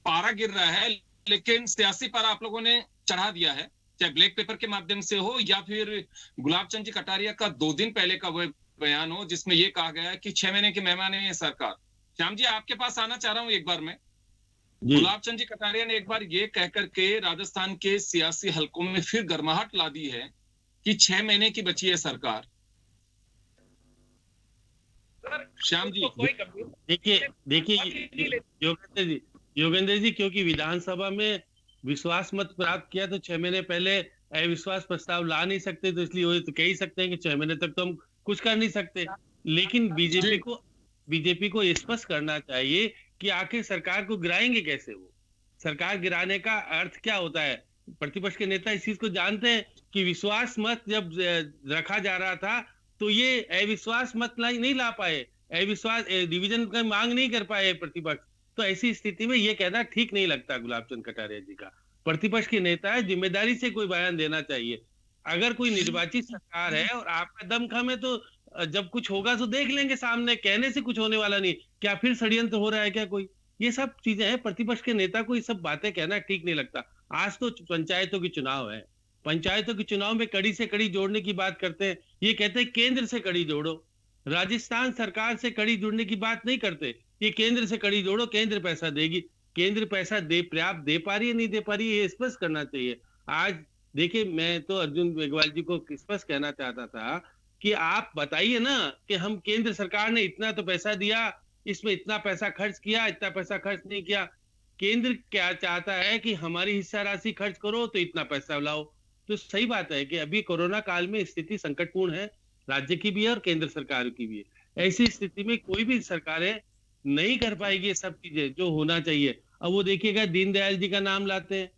पारा गिर रहा है, लेकिन सियासी पारा आप लोगों ने चढ़ा दिया है, चाहे ब्लैक पेपर के माध्यम से हो या फिर गुलाब चंद जी कटारिया का 2 दिन पहले का वो बयान हो जिसमें ये कहा गया है कि 6 महीने के मेहमान है सरकार। श्याम जी, आपके पास आना चाह रहा हूं एक बार में। गुलाब चंद जी कटारिया ने एक बार ये कहकर के राजस्थान के सियासी हलकों में फिर गर्माहट ला दी है कि 6 महीने की बची है सरकार। श्याम जी देखिए योगेंद्र जी, क्योंकि विधानसभा में विश्वास मत प्राप्त किया तो 6 महीने पहले अविश्वास प्रस्ताव ला नहीं सकते, तो इसलिए वो तो कह ही सकते हैं कि 6 महीने तक तो हम कुछ कर नहीं सकते। लेकिन बीजेपी को स्पष्ट करना चाहिए कि आखिर सरकार को गिराएंगे कैसे। वो सरकार गिराने का अर्थ क्या होता है? प्रतिपक्ष के नेता इस चीज को जानते हैं कि विश्वास मत जब रखा जा रहा था तो ये अविश्वास मत नहीं ला पाए, अविश्वास डिवीजन का मांग नहीं कर पाए प्रतिपक्ष। तो ऐसी स्थिति में ये कहना ठीक नहीं लगता गुलाब चंद कटारिया जी का। प्रतिपक्ष के नेता है, जिम्मेदारी से कोई बयान देना चाहिए। अगर कोई निर्वाचित सरकार है और आपका दमखम है तो जब कुछ होगा तो देख लेंगे सामने, कहने से कुछ होने वाला नहीं। क्या फिर षड्यंत्र हो रहा है क्या कोई? ये सब चीजें हैं, प्रतिपक्ष के नेता को ये सब बातें कहना ठीक नहीं लगता। आज तो पंचायतों की चुनाव है, पंचायतों के चुनाव में कड़ी से कड़ी जोड़ने की बात करते हैं, ये कहते हैं केंद्र से कड़ी जोड़ो। राजस्थान सरकार से कड़ी जोड़ने की बात नहीं करते, ये केंद्र से कड़ी जोड़ो, केंद्र पैसा देगी। केंद्र पैसा पर्याप्त दे पा रही है, नहीं दे पा रही है, ये स्पष्ट करना चाहिए। आज देखिए, मैं तो अर्जुन मेघवाल जी को स्पष्ट कहना चाहता था कि आप बताइए ना कि हम केंद्र सरकार ने इतना तो पैसा दिया, इसमें इतना पैसा खर्च किया, इतना पैसा खर्च नहीं किया। केंद्र क्या चाहता है कि हमारी हिस्सा राशि खर्च करो तो इतना पैसा लाओ। तो सही बात है कि अभी कोरोना काल में स्थिति संकटपूर्ण है, राज्य की भी है और केंद्र सरकार की भी है। ऐसी स्थिति में कोई भी सरकारें नहीं कर पाएगी ये सब चीजें जो होना चाहिए। अब वो देखिएगा, दीनदयाल जी का नाम लाते हैं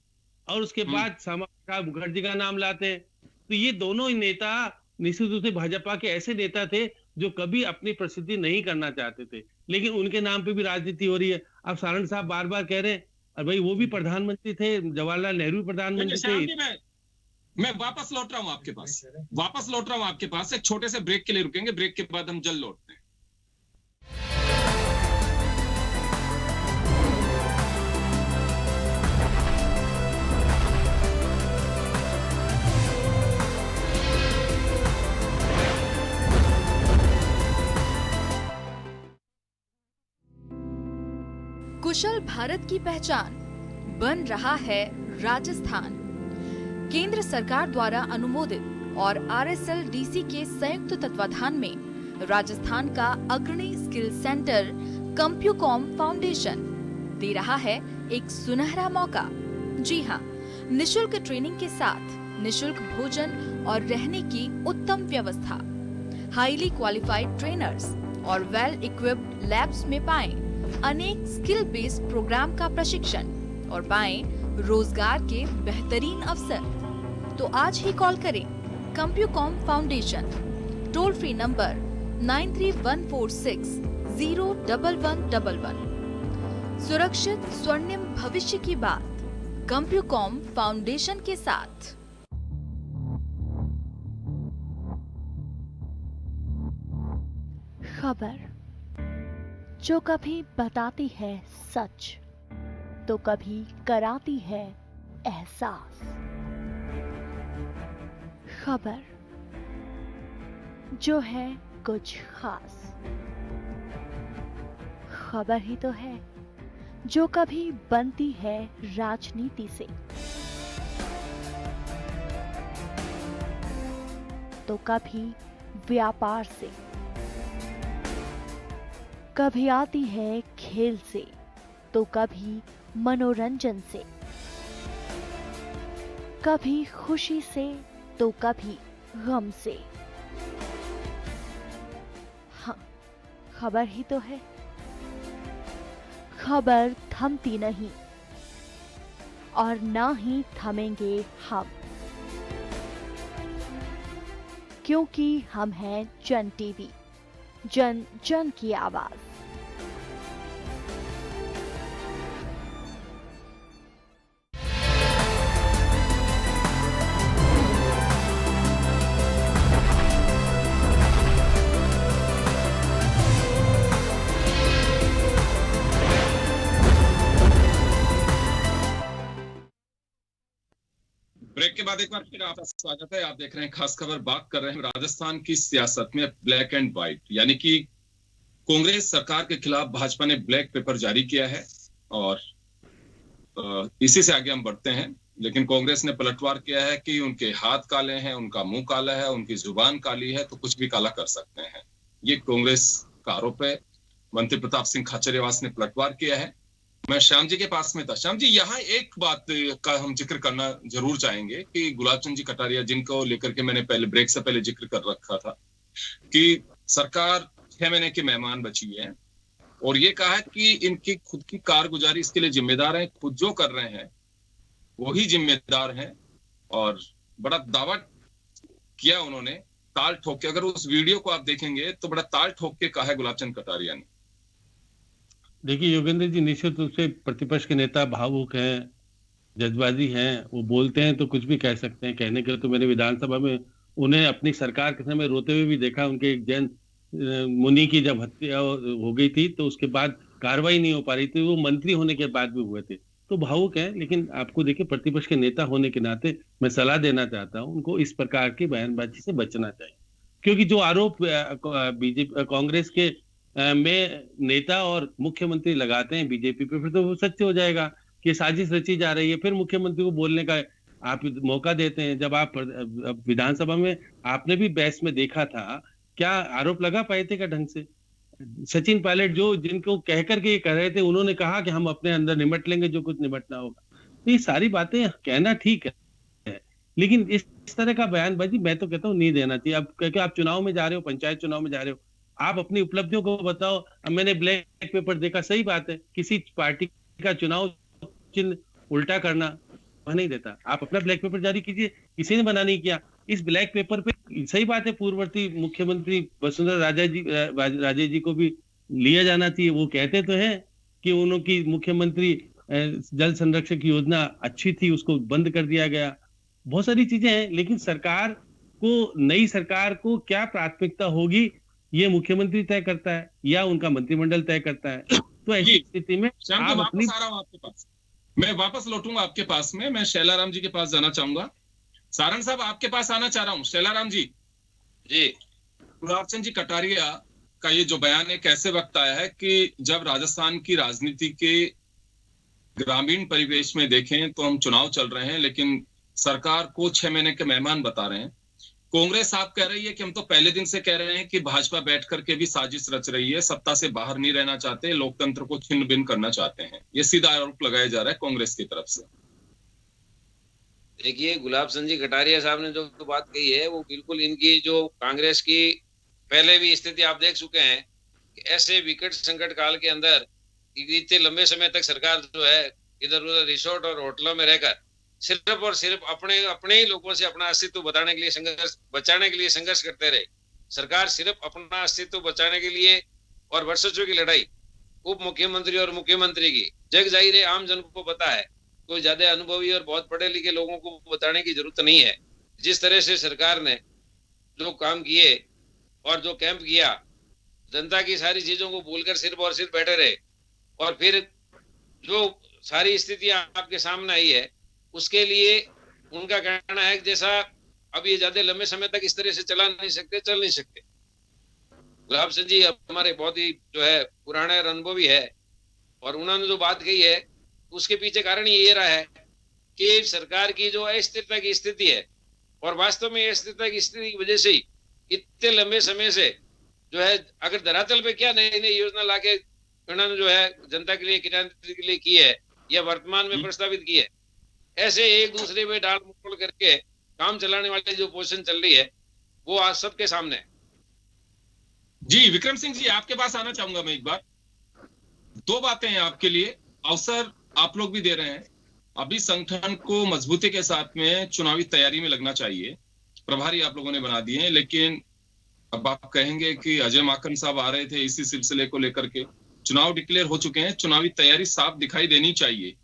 और उसके बाद श्यामा प्रसाद मुखर्जी का नाम लाते हैं। तो ये दोनों ही नेता निश्चित रूप से भाजपा के ऐसे नेता थे जो कभी अपनी प्रसिद्धि नहीं करना चाहते थे, लेकिन उनके नाम पे भी राजनीति हो रही है। अब सारंग साहब बार बार कह रहे हैं, और भाई वो भी प्रधानमंत्री थे, जवाहरलाल नेहरू प्रधानमंत्री थे। मैं वापस लौट रहा हूँ आपके पास, एक छोटे से ब्रेक के लिए रुकेंगे, ब्रेक के बाद हम जल्द लौटते हैं। कुशल भारत की पहचान बन रहा है राजस्थान। केंद्र सरकार द्वारा अनुमोदित और RSLDC के संयुक्त तत्वाधान में राजस्थान का अग्रणी स्किल सेंटर कंप्यूकॉम फाउंडेशन दे रहा है एक सुनहरा मौका। जी हाँ, निशुल्क ट्रेनिंग के साथ निशुल्क भोजन और रहने की उत्तम व्यवस्था, हाईली क्वालिफाइड ट्रेनर्स और वेल इक्विप्ड लैब्स में पाएं अनेक स्किल बेस्ड प्रोग्राम का प्रशिक्षण और पाएं रोजगार के बेहतरीन अवसर। तो आज ही कॉल करें कंप्यूकॉम फाउंडेशन, टोल फ्री नंबर 9314601111। सुरक्षित स्वर्णिम भविष्य की बात कंप्यूकॉम फाउंडेशन के साथ। खबर जो कभी बताती है सच तो कभी कराती है एहसास। खबर जो है कुछ खास। खबर ही तो है जो कभी बनती है राजनीति से तो कभी व्यापार से, कभी आती है खेल से तो कभी मनोरंजन से, कभी खुशी से तो कभी गम से। हाँ, खबर ही तो है। खबर थमती नहीं और ना ही थमेंगे हम, क्योंकि हम हैं जन टीवी, जन जन की आवाज। ब्रेक के बाद एक बार फिर आपका स्वागत है। आप देख रहे हैं खास खबर। बात कर रहे हैं राजस्थान की सियासत में ब्लैक एंड व्हाइट, यानी कि कांग्रेस सरकार के खिलाफ भाजपा ने ब्लैक पेपर जारी किया है और इसी से आगे हम बढ़ते हैं। लेकिन कांग्रेस ने पलटवार किया है कि उनके हाथ काले हैं, उनका मुंह काला है, उनकी जुबान काली है, तो कुछ भी काला कर सकते हैं। ये कांग्रेस का आरोप है। मंत्री प्रताप सिंह खाचरियावास ने पलटवार किया है। मैं श्याम जी के पास में था। श्याम जी, यहाँ एक बात का हम जिक्र करना जरूर चाहेंगे कि गुलाब चंद जी कटारिया, जिनको लेकर के मैंने पहले ब्रेक से पहले जिक्र कर रखा था कि सरकार 6 महीने की मेहमान बची है और ये कहा है कि इनकी खुद की कारगुजारी इसके लिए जिम्मेदार है, खुद जो कर रहे हैं वही जिम्मेदार हैं। और बड़ा दावा किया उन्होंने, ताल ठोक के। अगर उस वीडियो को आप देखेंगे तो बड़ा ताल ठोक के कहा है गुलाब चंद कटारिया ने। देखिए योगेंद्र जी, निश्चित रूप से प्रतिपक्ष के नेता भावुक हैं जज्बाजी हैं, वो बोलते हैं तो कुछ भी कह सकते हैं। कहने के लिए तो मैंने विधानसभा में उन्हें अपनी सरकार के समय रोते हुए भी देखा। उनके एक जैन मुनि की जब हत्या हो गई थी तो उसके बाद कार्रवाई नहीं हो पा रही थी, वो मंत्री होने के बाद भी हुए थे। तो भावुक है, लेकिन आपको देखिए प्रतिपक्ष के नेता होने के नाते मैं सलाह देना चाहता हूँ उनको इस प्रकार की बयानबाजी से बचना चाहिए। क्योंकि जो आरोप बीजेपी कांग्रेस के में नेता और मुख्यमंत्री लगाते हैं बीजेपी पे, फिर तो वो सत्य हो जाएगा कि साजिश रची जा रही है। फिर मुख्यमंत्री को बोलने का आप मौका देते हैं। जब आप विधानसभा में आपने भी बहस में देखा था, क्या आरोप लगा पाए थे क्या ढंग से? सचिन पायलट जो जिनको कह करके ये कह रहे थे, उन्होंने कहा कि हम अपने अंदर निमट लेंगे जो कुछ निमटना होगा। तो ये सारी बातें कहना ठीक है, लेकिन इस तरह का बयानबाजी मैं तो कहता हूँ नहीं देना चाहिए। अब क्योंकि आप चुनाव में जा रहे हो, पंचायत चुनाव में जा रहे हो, आप अपनी उपलब्धियों को बताओ। अब मैंने ब्लैक पेपर देखा, सही बात है, किसी पार्टी का चुनाव चिन्ह उल्टा करना नहीं देता। आप अपना ब्लैक पेपर जारी कीजिए, किसी ने मना नहीं किया। इस ब्लैक पेपर पे सही बात है, पूर्ववर्ती मुख्यमंत्री वसुंधरा राजे जी को भी लिया जाना चाहिए। वो कहते तो हैं कि उनकी मुख्यमंत्री जल संरक्षक योजना अच्छी थी, उसको बंद कर दिया गया। बहुत सारी चीजें हैं, लेकिन सरकार को, नई सरकार को क्या प्राथमिकता होगी ये मुख्यमंत्री तय करता है या उनका मंत्रिमंडल तय करता है। तो ऐसी स्थिति में आप अपनी आ रहा हूं आपके पास, मैं वापस लौटूंगा आपके पास में। मैं शैलाराम जी के पास जाना चाहूंगा। सारंग साहब आपके पास आना चाह रहा हूँ। शैलाराम जी। जी। गुलाब चंद जी कटारिया का ये जो बयान है कैसे वक्त आया है कि जब राजस्थान की राजनीति के ग्रामीण परिवेश में देखें तो हम चुनाव चल रहे हैं, लेकिन सरकार को 6 महीने के मेहमान बता रहे हैं। कांग्रेस आप कह रही है कि हम तो पहले दिन से कह रहे हैं कि भाजपा बैठ करके भी साजिश रच रही है, सत्ता से बाहर नहीं रहना चाहते, लोकतंत्र को छिन्न भिन्न करना चाहते हैं। ये सीधा आरोप लगाया जा रहा है कांग्रेस की तरफ से। देखिए, गुलाब चंद जी कटारिया साहब ने जो बात कही है वो बिल्कुल इनकी जो कांग्रेस की पहले भी स्थिति आप देख चुके हैं कि ऐसे विकट संकट काल के अंदर इतने लंबे समय तक सरकार जो है इधर उधर रिसोर्ट और होटलों में रहकर सिर्फ और सिर्फ अपने ही लोगों से अपना अस्तित्व बचाने के लिए संघर्ष करते रहे। सरकार सिर्फ अपना अस्तित्व बचाने के लिए, और वर्षों की लड़ाई उप मुख्यमंत्री और मुख्यमंत्री की जग जाहिर है, आम जन को पता है, कोई ज्यादा अनुभवी और बहुत पढ़े लिखे लोगों को बताने की जरूरत नहीं है। जिस तरह से सरकार ने जो काम किए और जो कैंप किया, जनता की सारी चीजों को भूलकर सिर्फ और सिर्फ बैठे रहे, और फिर जो सारी स्थितियां आपके सामने आई है उसके लिए उनका कहना है कि जैसा अब ये ज्यादा लंबे समय तक इस तरह से चल नहीं सकते। गुलाब चंद जी हमारे बहुत ही जो है पुराने अनुभवी है, और उन्होंने जो बात कही है उसके पीछे कारण ये रहा है कि सरकार की जो अस्थिरता की स्थिति है, और वास्तव में अस्थिरता की स्थिति की वजह से ही इतने लंबे समय से जो है, अगर धरातल पे क्या नई नई योजना लाके उन्होंने जो है जनता के लिए, किसानों के लिए की है या वर्तमान में प्रस्तावित की है, ऐसे एक दूसरे में डाल मुकुल करके काम चलाने वाली जो पोजीशन चल रही है वो आज सबके सामने है। जी विक्रम सिंह जी आपके पास आना चाहूंगा मैं एक बार। 2 बातें हैं आपके लिए, अवसर आप लोग भी दे रहे हैं। अभी संगठन को मजबूती के साथ में चुनावी तैयारी में लगना चाहिए, प्रभारी आप लोगों ने बना दिए हैं, लेकिन अब आप कहेंगे कि अजय माकन साहब आ रहे थे इसी सिलसिले को लेकर के, चुनाव डिक्लेयर हो चुके हैं, चुनावी तैयारी साफ दिखाई देनी चाहिए,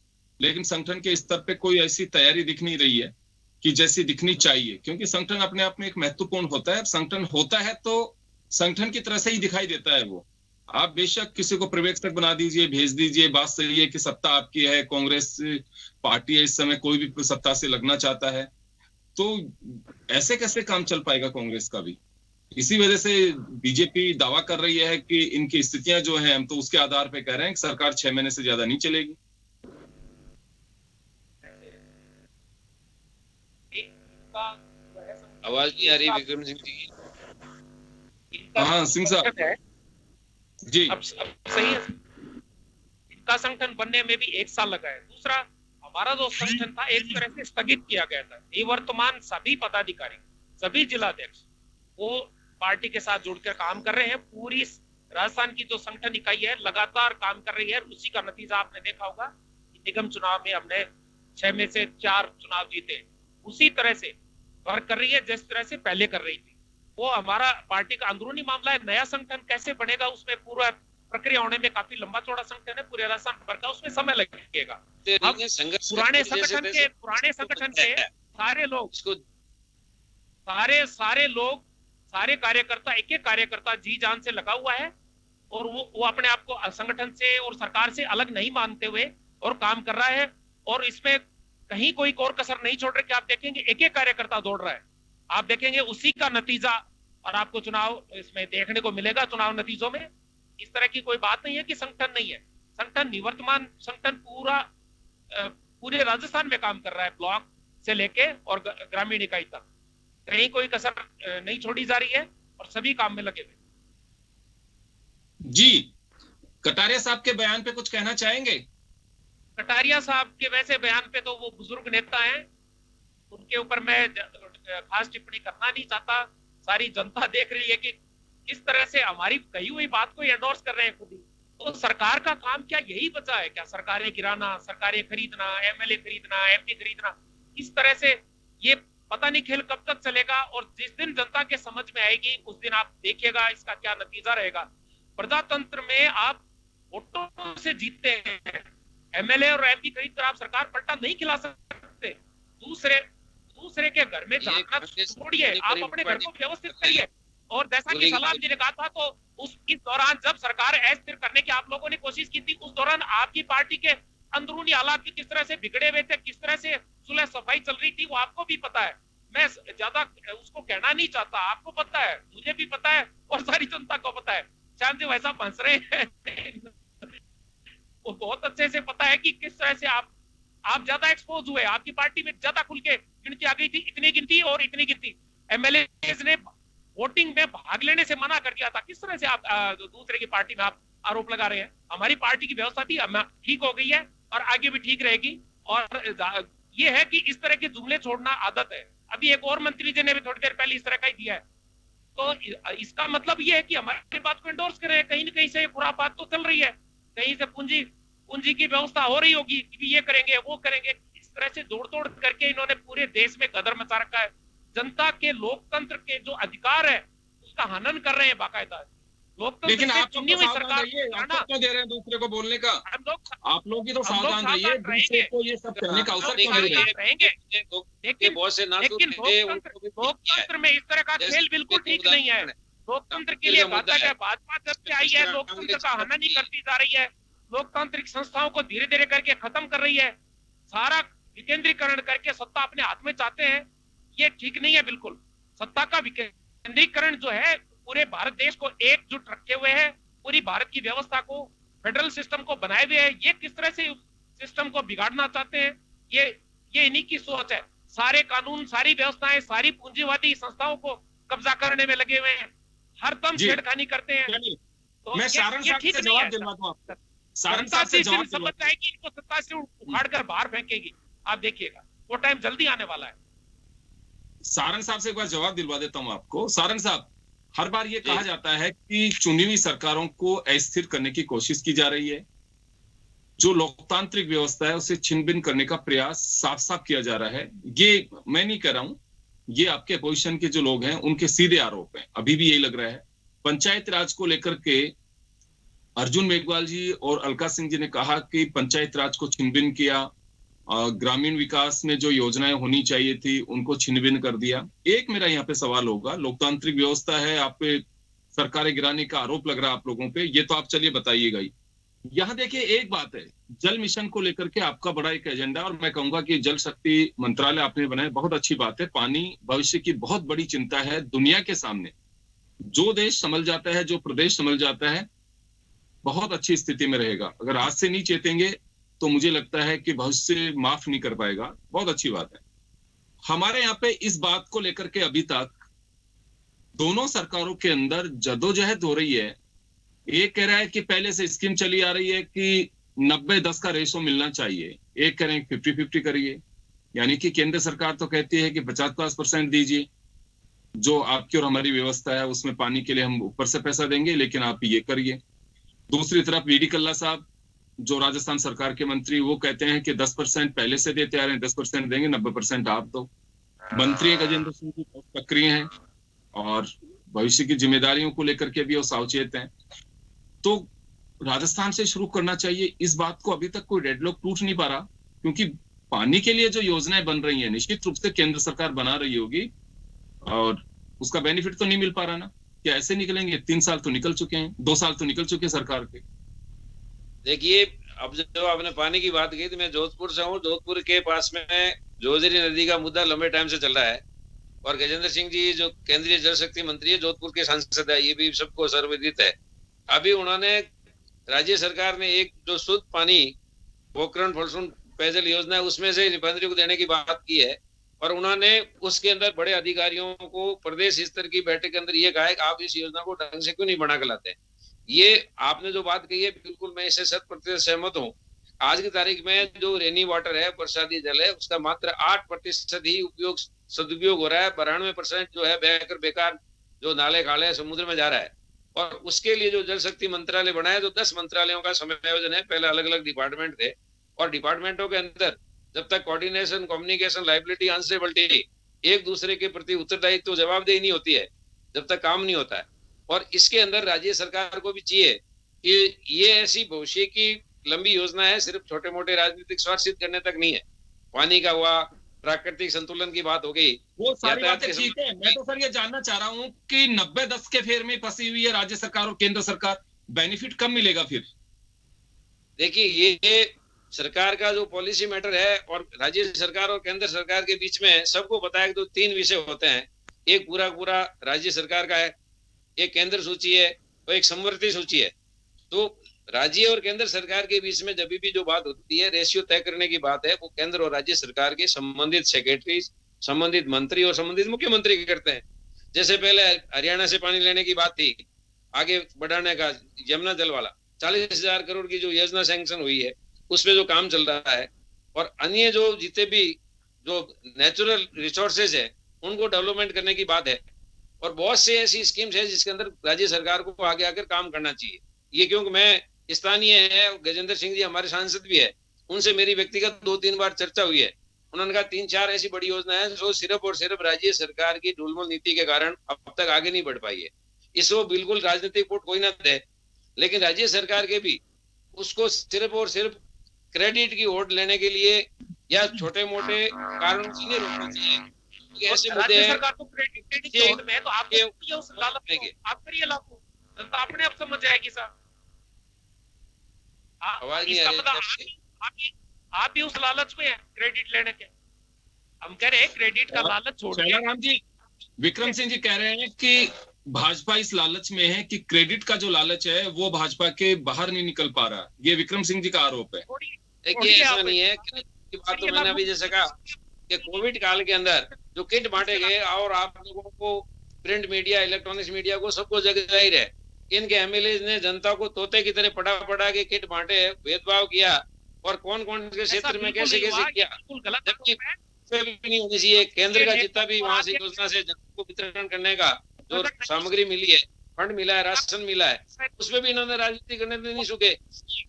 लेकिन संगठन के स्तर पे कोई ऐसी तैयारी दिख नहीं रही है कि जैसी दिखनी चाहिए, क्योंकि संगठन अपने आप में एक महत्वपूर्ण होता है। संगठन होता है तो संगठन की तरह से ही दिखाई देता है वो। आप बेशक किसी को पर्यवेक्षक बना दीजिए, भेज दीजिए, बात सही है कि सत्ता आपकी है, कांग्रेस पार्टी है, इस समय कोई भी सत्ता से लगना चाहता है, तो ऐसे कैसे काम चल पाएगा कांग्रेस का भी। इसी वजह से बीजेपी दावा कर रही है कि इनकी स्थितियां जो हैं, हम तो उसके आधार पे कह रहे हैं कि सरकार 6 महीने से ज्यादा नहीं चलेगी। आवाज नहीं आ रही विक्रम सिंह जी। हाँ सिंह साहब जी। अब सही है, इनका संगठन बनने में भी 1 साल लगा है। दूसरा, हमारा जो संगठन था एक तरह से स्थगित किया गया था। निवर्तमान सभी पदाधिकारी, सभी जिलाध्यक्ष वो पार्टी के साथ जुड़कर काम कर रहे हैं। पूरी राजस्थान की जो संगठन इकाई है लगातार काम कर रही है। उसी का नतीजा आपने देखा होगा, निगम चुनाव में हमने 6 में से 4 चुनाव जीते। उसी तरह से वर्क कर रही है जिस तरह से पहले कर रही थी। वो हमारा पार्टी का अंदरूनी मामला है। नया संगठन कैसे बनेगा उसमें पूरा प्रक्रिया होने में काफी लंबा चौड़ा संगठन है, पूरे राजस्थान भर का, उसमें समय लगेगा। अब संघर्ष पुराने संगठन के सारे लोग, सारे कार्यकर्ता, एक एक कार्यकर्ता जी जान से लगा हुआ है और वो अपने आप को संगठन से और सरकार से अलग नहीं मानते हुए और काम कर रहा है, और इसमें कहीं कोई और कसर नहीं छोड़ रहे कि आप देखेंगे एक एक कार्यकर्ता दौड़ रहा है। आप देखेंगे उसी का नतीजा और आपको चुनाव इसमें देखने को मिलेगा। चुनाव नतीजों में इस तरह की कोई बात नहीं है कि संगठन नहीं है। संगठन, निवर्तमान संगठन पूरे राजस्थान में काम कर रहा है, ब्लॉक से लेके और ग्रामीण इकाई तक। कहीं कोई कसर नहीं छोड़ी जा रही है और सभी काम में लगे हुए। जी, कटारिया साहब के बयान पे कुछ कहना चाहेंगे? कटारिया साहब के वैसे बयान पे तो वो बुजुर्ग नेता हैं, उनके ऊपर मैं खास टिप्पणी करना नहीं चाहता। सारी जनता देख रही है कि किस तरह से हमारी कही हुई बात को एंडोर्स कर रहे हैं खुद ही। तो सरकार का काम क्या यही बचा है क्या? सरकारें गिराना, सरकारें खरीदना, एमएलए खरीदना, एमपी खरीदना, इस तरह से ये पता नहीं खेल कब तक चलेगा। और जिस दिन जनता के समझ में आएगी उस दिन आप देखिएगा इसका क्या नतीजा रहेगा। प्रजातंत्र में आप वोटों से जीतते हैं, एमएलए और एमपी खरीद कर आप सरकार पलटा नहीं खिला सकते। दूसरे के घर में जाना छोड़िए, आप अपने घर को व्यवस्थित करिए। और जैसा कि सलाम जी ने कहा था, तो इस दौरान जब सरकार अस्थिर करने की आप लोगों ने कोशिश की थी, उस दौरान आपकी पार्टी के अंदरूनी हालात भी किस तरह से बिगड़े हुए थे, किस तरह से सुलह सफाई चल रही थी, वो आपको भी पता है। मैं ज्यादा उसको कहना नहीं चाहता, आपको पता है, मुझे भी पता है और सारी जनता को पता है। चांद जी वैसा हंस रहे हैं वो बहुत अच्छे से पता है कि किस तरह से आप ज्यादा एक्सपोज हुए, आपकी पार्टी में ज्यादा खुल के गिनती आ गई थी, इतनी गिनती और इतनी गिनती। एमएलए ने वोटिंग में भाग लेने से मना कर दिया था। किस तरह से आप दूसरे की पार्टी में आप आरोप लगा रहे हैं? हमारी पार्टी की व्यवस्था भी ठीक हो गई है और आगे भी ठीक रहेगी। और ये है कि इस तरह के जुमले छोड़ना आदत है। अभी एक और मंत्री जी ने भी थोड़ी देर पहले इस तरह का ही दिया है। तो इसका मतलब ये है कि हमारी बात को एंडोर्स कर रहे हैं। कहीं न कहीं से खुरापात तो चल रही है, कहीं से पूंजी की व्यवस्था हो रही होगी कि ये करेंगे वो करेंगे। इस तरह से दौड़ करके इन्होंने पूरे देश में गदर मचा रखा है। जनता के लोकतंत्र के जो अधिकार है उसका हनन कर रहे हैं बाकायदा। लेकिन आप लोग तो सरकार तो दे रहे हैं दूसरे को बोलने का। आप लोग ही तो सावधान रहिए, दूसरे को ये सब करने का अवसर क्यों दे रहे हैं? लेकिन लोकतंत्र में इस तरह का खेल बिल्कुल ठीक नहीं है। लोकतंत्र के लिए घातक है। भाजपा जब से आई है लोकतंत्र का हनन ही करती जा रही है। लोकतांत्रिक संस्थाओं को धीरे धीरे करके खत्म कर रही है। सारा विकेंद्रीकरण करके सत्ता अपने हाथ में चाहते हैं, ये ठीक नहीं है बिल्कुल। सत्ता का विकेंद्रीकरण जो है पूरे भारत देश को एकजुट रखे हुए है, पूरी भारत की व्यवस्था को, फेडरल सिस्टम को बनाए हुए है। ये किस तरह से सिस्टम को बिगाड़ना चाहते हैं, ये इन्हीं की सोच है। सारे कानून, सारी व्यवस्थाएं, सारी पूंजीवादी संस्थाओं को कब्जा करने में लगे हुए हैं, हर दम छेड़खानी करते हैं। तो मैं सारण साहब से जवाब दिलवाता हूं। सारण साहब से जवाब समझ जाएगी, इनको सत्ता से उखाड़ कर बाहर फेंकेगी। आप देखिएगा वो टाइम जल्दी आने वाला है। सारण साहब से एक बार जवाब दिलवा देता हूं आपको। सारण साहब, हर बार ये कहा जाता है कि चुनी हुई सरकारों को अस्थिर करने की कोशिश की जा रही है। जो लोकतांत्रिक व्यवस्था है उसे छिन भिन करने का प्रयास साफ साफ किया जा रहा है। ये मैं नहीं कह रहा हूं, ये आपके अपोजिशन के जो लोग हैं उनके सीधे आरोप हैं। अभी भी यही लग रहा है। पंचायत राज को लेकर के अर्जुन मेघवाल जी और अलका सिंह जी ने कहा कि पंचायत राज को छिन भिन किया, ग्रामीण विकास में जो योजनाएं होनी चाहिए थी उनको छिन-भिन कर दिया। एक मेरा यहाँ पे सवाल होगा, लोकतांत्रिक व्यवस्था है, आप पे सरकारें गिराने का आरोप लग रहा है आप लोगों पे, ये तो आप चलिए बताइएगा ही। यहाँ देखिए एक बात है, जल मिशन को लेकर के आपका बड़ा एक एजेंडा, और मैं कहूंगा कि जल शक्ति मंत्रालय आपने बनाया, बहुत अच्छी बात है। पानी भविष्य की बहुत बड़ी चिंता है दुनिया के सामने। जो देश संभल जाता है, जो प्रदेश संभल जाता है, बहुत अच्छी स्थिति में रहेगा। अगर आज से नहीं चेतेंगे तो मुझे लगता है कि भविष्य माफ नहीं कर पाएगा। बहुत अच्छी बात है। हमारे यहाँ पे इस बात को लेकर के अभी तक दोनों सरकारों के अंदर जदोजहद हो रही है। एक कह रहा है कि पहले से स्कीम चली आ रही है कि 90-10 का रेशो मिलना चाहिए, एक कह रहे हैं 50-50 करिए, यानी कि केंद्र सरकार तो कहती है कि 50% दीजिए, जो आपकी और हमारी व्यवस्था है उसमें पानी के लिए हम ऊपर से पैसा देंगे, लेकिन आप ये करिए। दूसरी तरफ वीडी कल्ला साहब जो राजस्थान सरकार के मंत्री, वो कहते हैं कि 10% पहले से देते आ रहे हैं, 10% देंगे, 90% आप दो। मंत्री गजेंद्र सिंह जी बहुत सक्रिय हैं और भविष्य की जिम्मेदारियों को लेकर के भी वो सावचेत हैं। तो राजस्थान से शुरू करना चाहिए। इस बात को अभी तक कोई डेडलॉक टूट नहीं पा रहा, क्योंकि पानी के लिए जो योजनाएं बन रही हैं निश्चित रूप से केंद्र सरकार बना रही होगी और उसका बेनिफिट तो नहीं मिल पा रहा ना। क्या ऐसे निकलेंगे? 3 साल तो निकल चुके हैं, 2 साल तो निकल चुके हैं सरकार के। देखिए, अब जब आपने पानी की बात की तो मैं जोधपुर से हूँ। जोधपुर के पास में जोजरी नदी का मुद्दा लंबे टाइम से चल रहा है और गजेंद्र सिंह जी जो केंद्रीय जल शक्ति मंत्री है, जोधपुर के सांसद है, ये भी सबको सर्वविदित है। अभी उन्होंने, राज्य सरकार ने एक जो शुद्ध पानी पोखरण फलसुन पेयजल योजना है उसमें से रिफाइनरी को देने की बात की है और उन्होंने उसके अंदर बड़े अधिकारियों को प्रदेश स्तर की बैठक के अंदर ये कहा है कि आप इस योजना को ढंग से क्यों नहीं बना कर लाते। ये आपने जो बात कही है बिल्कुल मैं इससे 100% सहमत हूँ। आज की तारीख में जो रेनी वाटर है, बरसाती जल है, उसका मात्र 8% ही सदुपयोग हो रहा है। 92% जो है बहकर बेकार जो नाले खाले समुद्र में जा रहा है। और उसके लिए जो जल शक्ति मंत्रालय बना है, जो 10 मंत्रालयों का समायोजन है, पहले अलग अलग डिपार्टमेंट थे और डिपार्टमेंटों के अंदर जब तक कोऑर्डिनेशन, कम्युनिकेशन, लाइबिलिटी, आंसरेबिलिटी, एक दूसरे के प्रति उत्तरदायित्व, जवाबदेही नहीं होती है, जब तक काम नहीं होता है। और इसके अंदर राज्य सरकार को भी चाहिए कि ये ऐसी भविष्य की लंबी योजना है, सिर्फ छोटे मोटे राजनीतिक स्वार्थ सिद्ध करने तक नहीं है। पानी का हुआ, प्राकृतिक संतुलन की बात हो गई, वो सारी बातें ठीक है। मैं तो सर ये जानना चाह रहा हूँ कि 90-10 के फेर में फंसी हुई है राज्य सरकार और केंद्र सरकार, बेनिफिट कब मिलेगा फिर? देखिए, ये सरकार का जो पॉलिसी मैटर है और राज्य सरकार और केंद्र सरकार के बीच में सबको पता है कि 3 विषय होते हैं। एक पूरा राज्य सरकार का है, एक केंद्र सूची है और एक समवर्ती सूची है। तो राज्य और केंद्र सरकार के बीच में जब भी जो बात होती है, रेशियो तय करने की बात है, वो केंद्र और राज्य सरकार के संबंधित सेक्रेटरी, संबंधित मंत्री और संबंधित मुख्यमंत्री करते हैं। जैसे पहले हरियाणा से पानी लेने की बात थी, आगे बढ़ाने का यमुना जल वाला 40,000 करोड़ की जो योजना सैंक्शन हुई है उसमें जो काम चल रहा है और अन्य जो जितने भी जो नेचुरल रिसोर्सेज है उनको डेवलपमेंट करने की बात है। और बहुत से ऐसी स्कीम्स है जिसके अंदर राज्य सरकार को आगे आकर काम करना चाहिए। ये क्योंकि मैं स्थानीय है, गजेंद्र सिंह जी हमारे सांसद भी है, उनसे मेरी व्यक्तिगत 2-3 बार चर्चा हुई है। उन्होंने कहा 3-4 ऐसी बड़ी योजना है जो सिर्फ और सिर्फ राज्य सरकार की ढुलमुल नीति के कारण अब तक आगे नहीं बढ़ पाई है। इसको बिल्कुल राजनीतिक वोट कोई ना दे, लेकिन राज्य सरकार के भी उसको सिर्फ और सिर्फ क्रेडिट की वोट लेने के लिए या छोटे मोटे कारणों से नहीं रोकना चाहिए। ऐसे मुद्दे सरकार को क्रेडिट की वोट में तो आप उस लालच को आप करिए लागू, जनता अपने आप समझ जाएगी साहब। आवाज नहीं आ रही। आप भी उस लालच में है क्रेडिट लेने के। हम कह रहे हैं क्रेडिट का लालच छोड़ के। राम जी, विक्रम सिंह जी कह रहे हैं कि भाजपा इस लालच में है कि क्रेडिट का जो लालच है वो भाजपा के बाहर नहीं निकल पा रहा। ये विक्रम सिंह जी का आरोप है। देखिए, ऐसा नहीं है कि बात तो मैंने अभी जैसे कहा कि कोविड काल के अंदर जो किट बांटे गए और आप लोगों को प्रिंट मीडिया, इलेक्ट्रॉनिक्स मीडिया को सबको जग जाहिर है, इनके एमएलए ने जनता को तोते की तरह पड़ा के किट बांटे, भेदभाव किया और कौन कौन के क्षेत्र में कैसे किया, जबकि भी नहीं होनी चाहिए। केंद्र का जितना भी वहां से योजना से जनता को वितरण करने का जो सामग्री मिली है, फंड मिला है, राशन मिला है, उसमें भी इन्होंने राजनीति करने नहीं चुके।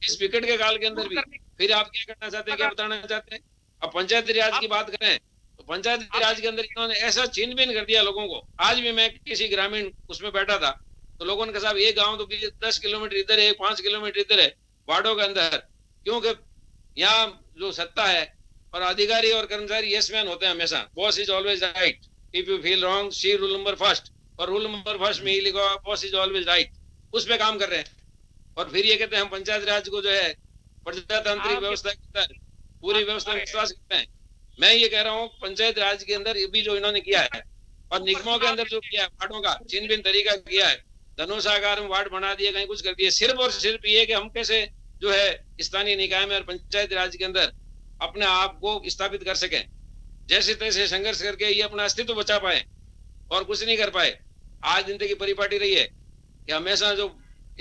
इस विकेट के काल के अंदर भी फिर आप क्या करना चाहते हैं, क्या बताना चाहते हैं? अब पंचायती राज की बात करें तो पंचायती राज के अंदर इन्होंने ऐसा छीन बीन कर दिया लोगों को। आज भी मैं किसी ग्रामीण उसमें बैठा था तो लोगों ने कहा साहब ये गांव तो 10 किलोमीटर इधर है, 5 किलोमीटर इधर है, वार्डों के अंदर, क्योंकि यहाँ जो सत्ता है और अधिकारी और कर्मचारी यस मैन होते हैं हमेशा। Boss is always right, if you feel wrong see rule number first, और रूल नंबर फर्स्ट में ही लिखा बॉस इज ऑलवेज राइट। उस पे काम कर रहे हैं और फिर ये कहते हैं हम पंचायत राज को जो है प्रजातांत्रिक व्यवस्था के अंदर पूरी व्यवस्था में विश्वास करते हैं। मैं ये कह रहा हूँ पंचायत राज के अंदर भी जो इन्होंने किया है और निगमों के अंदर जो किया है, वार्डों का छीन बीन तरीका किया है, धनुषाकार में वार्ड बना दिए, कहीं कुछ कर दिए, सिर्फ और सिर्फ ये कि हम कैसे जो है स्थानीय निकाय में और पंचायत राज के अंदर अपने आप को स्थापित कर सकें, जैसे तैसे संघर्ष करके ये अपना अस्तित्व बचा पाए और कुछ नहीं कर पाए। आज दिन की परिपाटी रही है कि हमेशा जो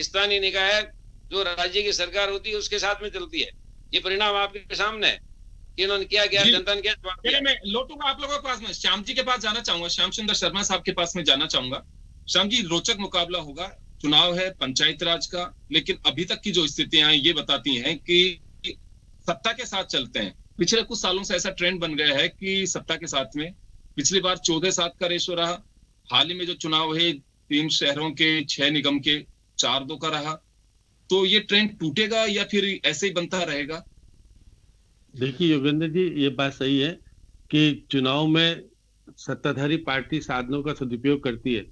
स्थानीय निकाय है, जो राज्य की सरकार होती है, उसके साथ में चलती है। ये परिणाम आपके सामने है कि इन्होंने क्या किया, जनता ने क्या जवाब दिया। मैं लौटूंगा आप लोगों के पास में, श्याम जी के पास जाना चाहूंगा, श्याम सुंदर शर्मा साहब के पास में जाना चाहूंगा। श्याम जी, रोचक मुकाबला होगा, चुनाव है पंचायत राज का, लेकिन अभी तक की जो स्थितियां ये बताती हैं कि सत्ता के साथ चलते हैं। पिछले कुछ सालों से ऐसा ट्रेंड बन गया है कि सत्ता के साथ में, पिछली बार 14-7 का रेशो रहा, हाल ही में जो चुनाव है 3 शहरों के 6 निगम के 4-2 का रहा। तो ये ट्रेंड टूटेगा या फिर ऐसे ही बनता रहेगा? देखिए योगेंद्र जी, ये बात सही है कि चुनाव में सत्ताधारी पार्टी साधनों का सदुपयोग करती है।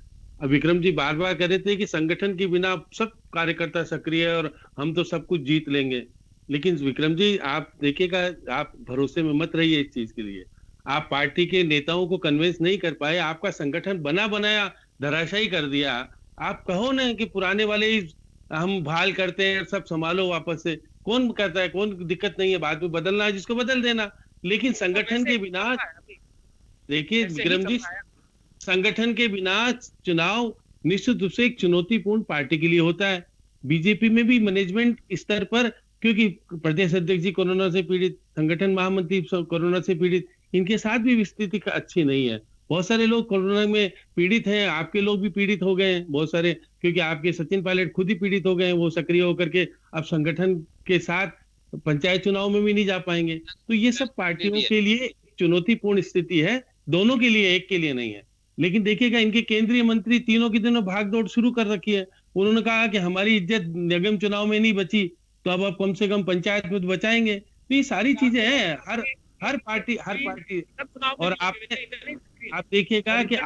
अब विक्रम जी बार बार कह रहे थे कि संगठन के बिना सब कार्यकर्ता सक्रिय है और हम तो सब कुछ जीत लेंगे। लेकिन विक्रम जी आप देखिएगा, आप भरोसे में मत रहिए इस चीज के लिए। आप पार्टी के नेताओं को कन्विंस नहीं कर पाए, आपका संगठन बना बनाया धराशायी कर दिया। आप कहो ना कि पुराने वाले ही हम भाल करते हैं, सब संभालो वापस से। कौन कहता है, कौन दिक्कत नहीं है, बाद में बदलना है जिसको बदल देना। लेकिन संगठन के बिना, देखिए विक्रम जी, संगठन के बिना चुनाव निश्चित रूप से एक चुनौतीपूर्ण पार्टी के लिए होता है। बीजेपी में भी मैनेजमेंट स्तर पर, क्योंकि प्रदेश अध्यक्ष जी कोरोना से पीड़ित, संगठन महामंत्री कोरोना से पीड़ित, इनके साथ भी स्थिति अच्छी नहीं है। बहुत सारे लोग कोरोना में पीड़ित हैं, आपके लोग भी पीड़ित हो गए हैं बहुत सारे, क्योंकि आपके सचिन पायलट खुद ही पीड़ित हो गए हैं, वो सक्रिय होकर के अब संगठन के साथ पंचायत चुनाव में भी नहीं जा पाएंगे। तो ये सब पार्टियों के लिए चुनौतीपूर्ण स्थिति है, दोनों के लिए, एक के लिए नहीं है। लेकिन देखिएगा इनके केंद्रीय मंत्री तीनों के दिनों भागदौड़ शुरू कर रखी है। उन्होंने कहा कि हमारी इज्जत निगम चुनाव में नहीं बची, तो अब कम से कम पंचायत में तो बचाएंगे। तो ये सारी चीजें हैं हर पार्टी और आप देखिएगा कि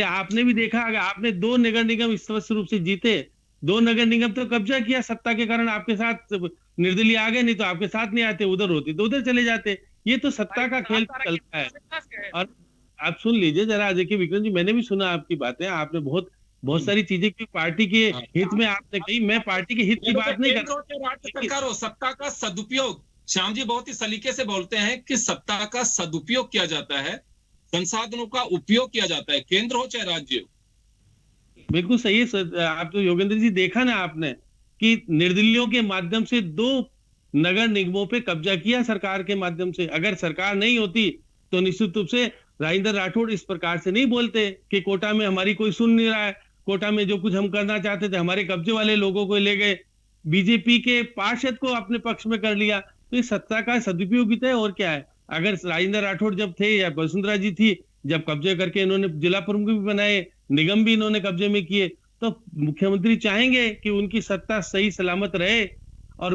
आपने भी देखा, अगर आपने 2 नगर निगम स्पष्ट रूप से जीते, 2 नगर निगम तो कब्जा किया सत्ता के कारण, आपके साथ निर्दलीय आ गए, नहीं तो आपके साथ नहीं आते, उधर होती तो उधर चले जाते। ये तो सत्ता का खेल चलता है। और आप सुन लीजिए जरा, देखिए विक्रम जी, मैंने भी सुना आपकी बातें, आपने बहुत सारी चीजें की पार्टी के हित में आपने कही। मैं पार्टी के हित की बात नहीं कर रहा। राज्य सरकार हो, सत्ता का सदुपयोग, श्याम जी बहुत ही सलीके से बोलते हैं कि सत्ता का सदुपयोग किया जाता है, संसाधनों का उपयोग किया जाता है, केंद्र हो चाहे राज्य हो। बिल्कुल सही है। आप तो योगेंद्र जी देखा ना आपने कि निर्दलीयों के माध्यम से 2 नगर निगमों पे कब्जा किया सरकार के माध्यम से। अगर सरकार नहीं होती तो निश्चित रूप से राजेंद्र राठौड़ इस प्रकार से नहीं बोलते कि कोटा में हमारी कोई सुन नहीं रहा है, कोटा में जो कुछ हम करना चाहते थे हमारे कब्जे वाले लोगों को ले गए, बीजेपी के पार्षद को अपने पक्ष में कर लिया। तो ये सत्ता का सदुपयोग है, और क्या है। अगर राजेंद्र राठौड़ जब थे या वसुंधरा जी थी, जब कब्जे करके इन्होंने जिला प्रमुख भी बनाए, निगम भी इन्होंने कब्जे में किए, तो मुख्यमंत्री चाहेंगे कि उनकी सत्ता सही सलामत रहे और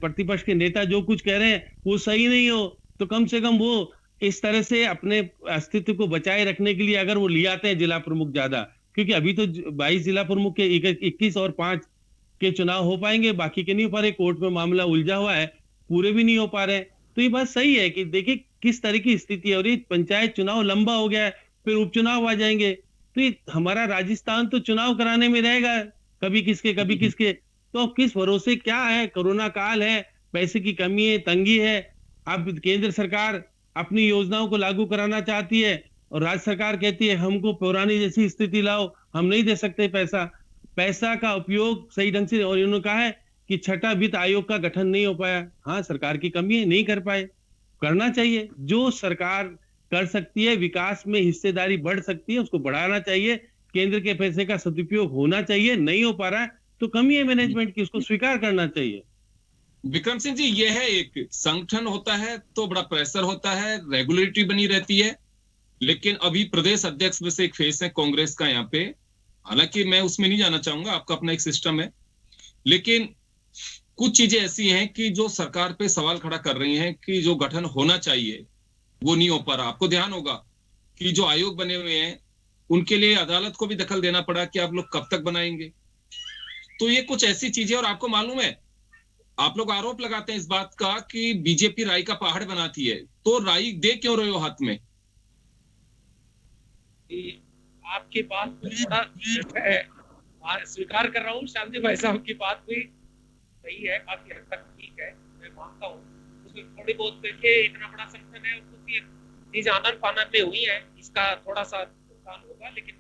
प्रतिपक्ष के नेता जो कुछ कह रहे हैं वो सही नहीं हो, तो कम से कम वो इस तरह से अपने अस्तित्व को बचाए रखने के लिए अगर वो ले आते हैं जिला प्रमुख ज्यादा, क्योंकि अभी तो 22 जिला प्रमुख के 21 और 5 के चुनाव हो पाएंगे, बाकी के नहीं हो पा रहे, कोर्ट में मामला उलझा हुआ है, पूरे भी नहीं हो पा रहे। तो ये बात सही है कि देखिए किस तरह की स्थिति है, और ये पंचायत चुनाव लंबा हो गया है, फिर उपचुनाव आ जाएंगे, तो ये हमारा राजस्थान तो चुनाव कराने में रहेगा, कभी किसके कभी किसके। तो किस भरोसे, क्या है, कोरोना काल है, पैसे की कमी है, तंगी है, अब केंद्र सरकार अपनी योजनाओं को लागू कराना चाहती है और राज्य सरकार कहती है हमको पुरानी जैसी स्थिति लाओ, हम नहीं दे सकते पैसा का उपयोग सही ढंग से। और इन्होंने कहा है कि 6ठा वित्त आयोग का गठन नहीं हो पाया। हाँ, सरकार की कमी है, नहीं कर पाए, करना चाहिए। जो सरकार कर सकती है, विकास में हिस्सेदारी बढ़ सकती है, उसको बढ़ाना चाहिए, केंद्र के पैसे का सदुपयोग होना चाहिए। नहीं हो पा रहा है तो कमी है मैनेजमेंट की, उसको स्वीकार करना चाहिए। विक्रम सिंह जी, ये है, एक संगठन होता है तो बड़ा प्रेशर होता है, रेगुलेटरी बनी रहती है, लेकिन अभी प्रदेश अध्यक्ष में से एक फेस है कांग्रेस का यहाँ पे, हालांकि मैं उसमें नहीं जाना चाहूंगा, आपका अपना एक सिस्टम है, लेकिन कुछ चीजें ऐसी हैं कि जो सरकार पे सवाल खड़ा कर रही हैं कि जो गठन होना चाहिए वो नहीं हो पा रहा। आपको ध्यान होगा कि जो आयोग बने हुए हैं उनके लिए अदालत को भी दखल देना पड़ा कि आप लोग कब तक बनाएंगे। तो ये कुछ ऐसी चीजें, और आपको मालूम है, आप लोग आरोप लगाते हैं इस बात का कि बीजेपी राई का पहाड़ बनाती है, तो राई दे क्यों रहे हो हाथ में? आपकी बात थोड़ा स्वीकार कर रहा हूँ श्याम जी भाई साहब की बात भी सही है, काफी हद तक ठीक है, मैं मानता हूँ। उसमें थोड़ी बहुत देखिए, इतना बड़ा संगठन है, उसकी चीज आनंद पानन में हुई है, इसका थोड़ा सा नुकसान होगा, लेकिन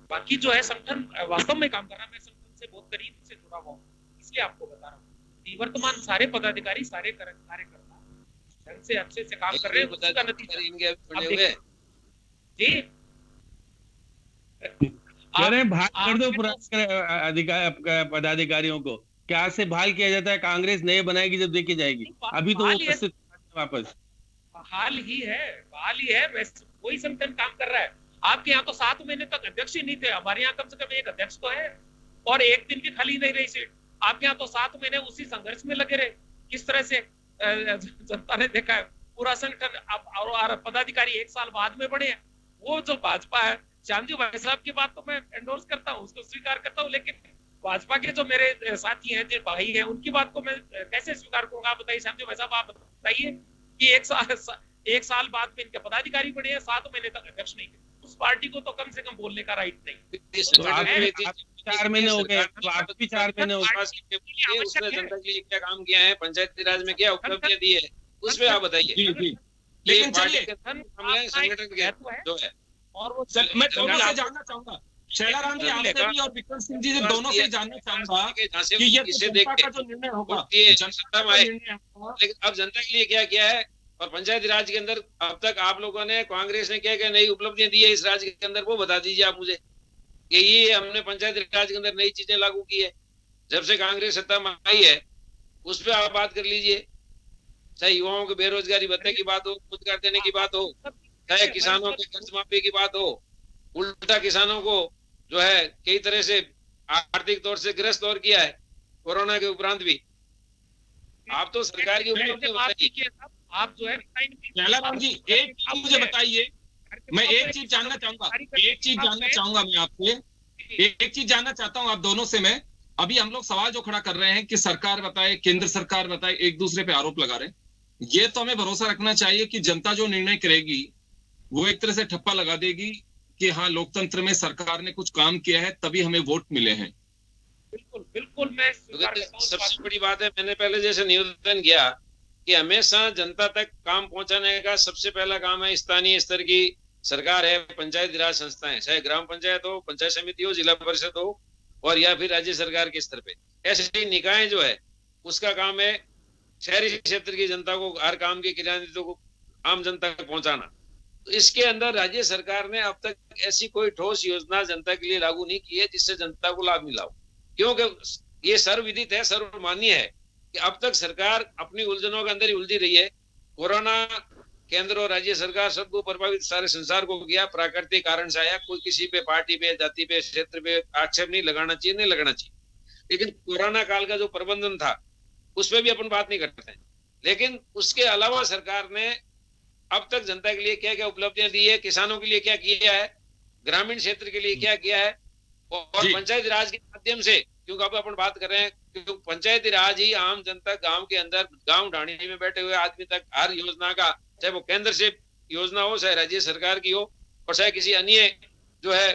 बाकी जो है संगठन वास्तव में काम कर रहा है। मैं संगठन से बहुत करीब से जुड़ा हुआ हूँ, इसलिए आपको बता रहा हूँ। वर्तमान सारे पदाधिकारी, सारे कार्यकर्ता ढंग से अच्छे से काम कर रहे हैं, उसका नतीजा जी भाग कर दो पदाधिकारियों को, क्या से बहाल किया जाता है? कांग्रेस नए बनाएगी जब देखी जाएगी, अभी तो वो वापस बहाल ही है। वैसे कोई संगठन काम कर रहा है। आपके यहाँ तो 7 महीने तक अध्यक्ष ही नहीं थे, हमारे यहाँ कम से कम एक अध्यक्ष तो है, और एक दिन की खाली नहीं रही सीट। आपके यहाँ तो 7 महीने उसी संघर्ष में लगे रहे। किस तरह से जनता ने देखा है, पूरा संगठन और पदाधिकारी 1 साल बाद में बढ़े हैं। वो जो भाजपा है, श्यामजी भाई साहब की बात तो मैं एंडोर्स करता हूँ, उसको स्वीकार करता हूँ, लेकिन भाजपा के जो मेरे साथी हैं, जो भाई हैं, उनकी बात को मैं कैसे स्वीकार करूंगा? आप बताइए श्यामजी भाई साहब, आप बताइए कि 1 साल बाद में इनके पदाधिकारी बढ़े हैं, 7 महीने तक अध्यक्ष नहीं थे। उस पार्टी को तो कम से कम बोलने का राइट नहीं। तो आप 4 महीने हो गए, तो आप भी 4 महीने हो गए। उसने जनता के लिए क्या काम किया है, पंचायती राज में क्या उपलब्धियां दी है, उस पे आप बताइए। लेकिन चलिए संगठन जो है, और वो मैं दोनों से जानना चाहूंगा, शैलाराम जी आपसे भी और विक्रम सिंह जी से, दोनों से जानना चाहूंगा कि ये जनता का जो निर्णय होगा, जनता में लेकिन अब जनता के लिए क्या किया है, और पंचायती राज के अंदर अब तक आप लोगों ने, कांग्रेस ने क्या क्या नई उपलब्धियां दी है इस राज्य के अंदर, वो बता दीजिए आप मुझे कि ये हमने पंचायती राज के अंदर नई चीजें लागू की है जब से कांग्रेस सत्ता में आई है, उस पर आप बात कर लीजिए। चाहे युवाओं के बेरोजगारी भत्ते की बात हो, रोजगार देने की बात हो, चाहे किसानों के कर्ज माफी की बात हो, उल्टा किसानों को जो है कई तरह से आर्थिक तौर से ग्रस्त और किया है कोरोना के उपरांत भी। आप तो सरकार की उपलब्धि बताइए। आप जो है शैलाराम जी एक चीज मुझे बताइए, मैं एक चीज जानना चाहूंगा, मैं आपसे एक चीज जानना चाहता हूं आप दोनों से। मैं अभी हम लोग सवाल जो खड़ा कर रहे हैं कि सरकार बताए, केंद्र सरकार बताए, एक दूसरे पे आरोप लगा रहे हैं। ये तो हमें भरोसा रखना चाहिए कि जनता जो निर्णय करेगी वो एक तरह से ठप्पा लगा देगी कि हाँ, लोकतंत्र में सरकार ने कुछ काम किया है तभी हमें वोट मिले हैं। बिल्कुल बिल्कुल, मैं सबसे बड़ी बात है, मैंने पहले जैसे निवेदन किया कि हमेशा जनता तक काम पहुंचाने का सबसे पहला काम है स्थानीय स्तर की सरकार है, पंचायती राज संस्थाएं, चाहे ग्राम पंचायत हो, पंचायत समिति हो, जिला परिषद हो, और या फिर राज्य सरकार के स्तर पे ऐसे निकाय जो है उसका काम है शहरी क्षेत्र की जनता को हर काम के क्रियान्वित को आम जनता तक पहुंचाना। तो इसके अंदर राज्य सरकार ने अब तक ऐसी कोई ठोस योजना जनता के लिए लागू नहीं की है जिससे जनता को लाभ मिला हो, क्योंकि ये सर्वविदित है, सर्वमान्य है कि अब तक सरकार अपनी उलझनों के अंदर ही उलझी रही है। कोरोना केंद्र और राज्य सरकार सबको प्रभावित सारे संसार को किया, प्राकृतिक कारण से आया, कोई किसी पे, पार्टी पे, जाति पे, क्षेत्र पे आक्षेप नहीं लगाना चाहिए, नहीं लगाना चाहिए। लेकिन कोरोना काल का जो प्रबंधन था उस पर भी अपन बात नहीं करते हैं। लेकिन उसके अलावा सरकार ने अब तक जनता के लिए क्या क्या उपलब्धियां दी है, किसानों के लिए क्या किया है, ग्रामीण क्षेत्र के लिए क्या किया है, और पंचायती राज के माध्यम से, क्योंकि अब अपन बात कर रहे हैं, क्योंकि पंचायती राज ही आम जनता गांव के अंदर, गांव ढाणी में बैठे हुए आदमी तक हर योजना का, चाहे वो केंद्र से योजना हो, चाहे राज्य सरकार की हो, और चाहे किसी अन्य जो है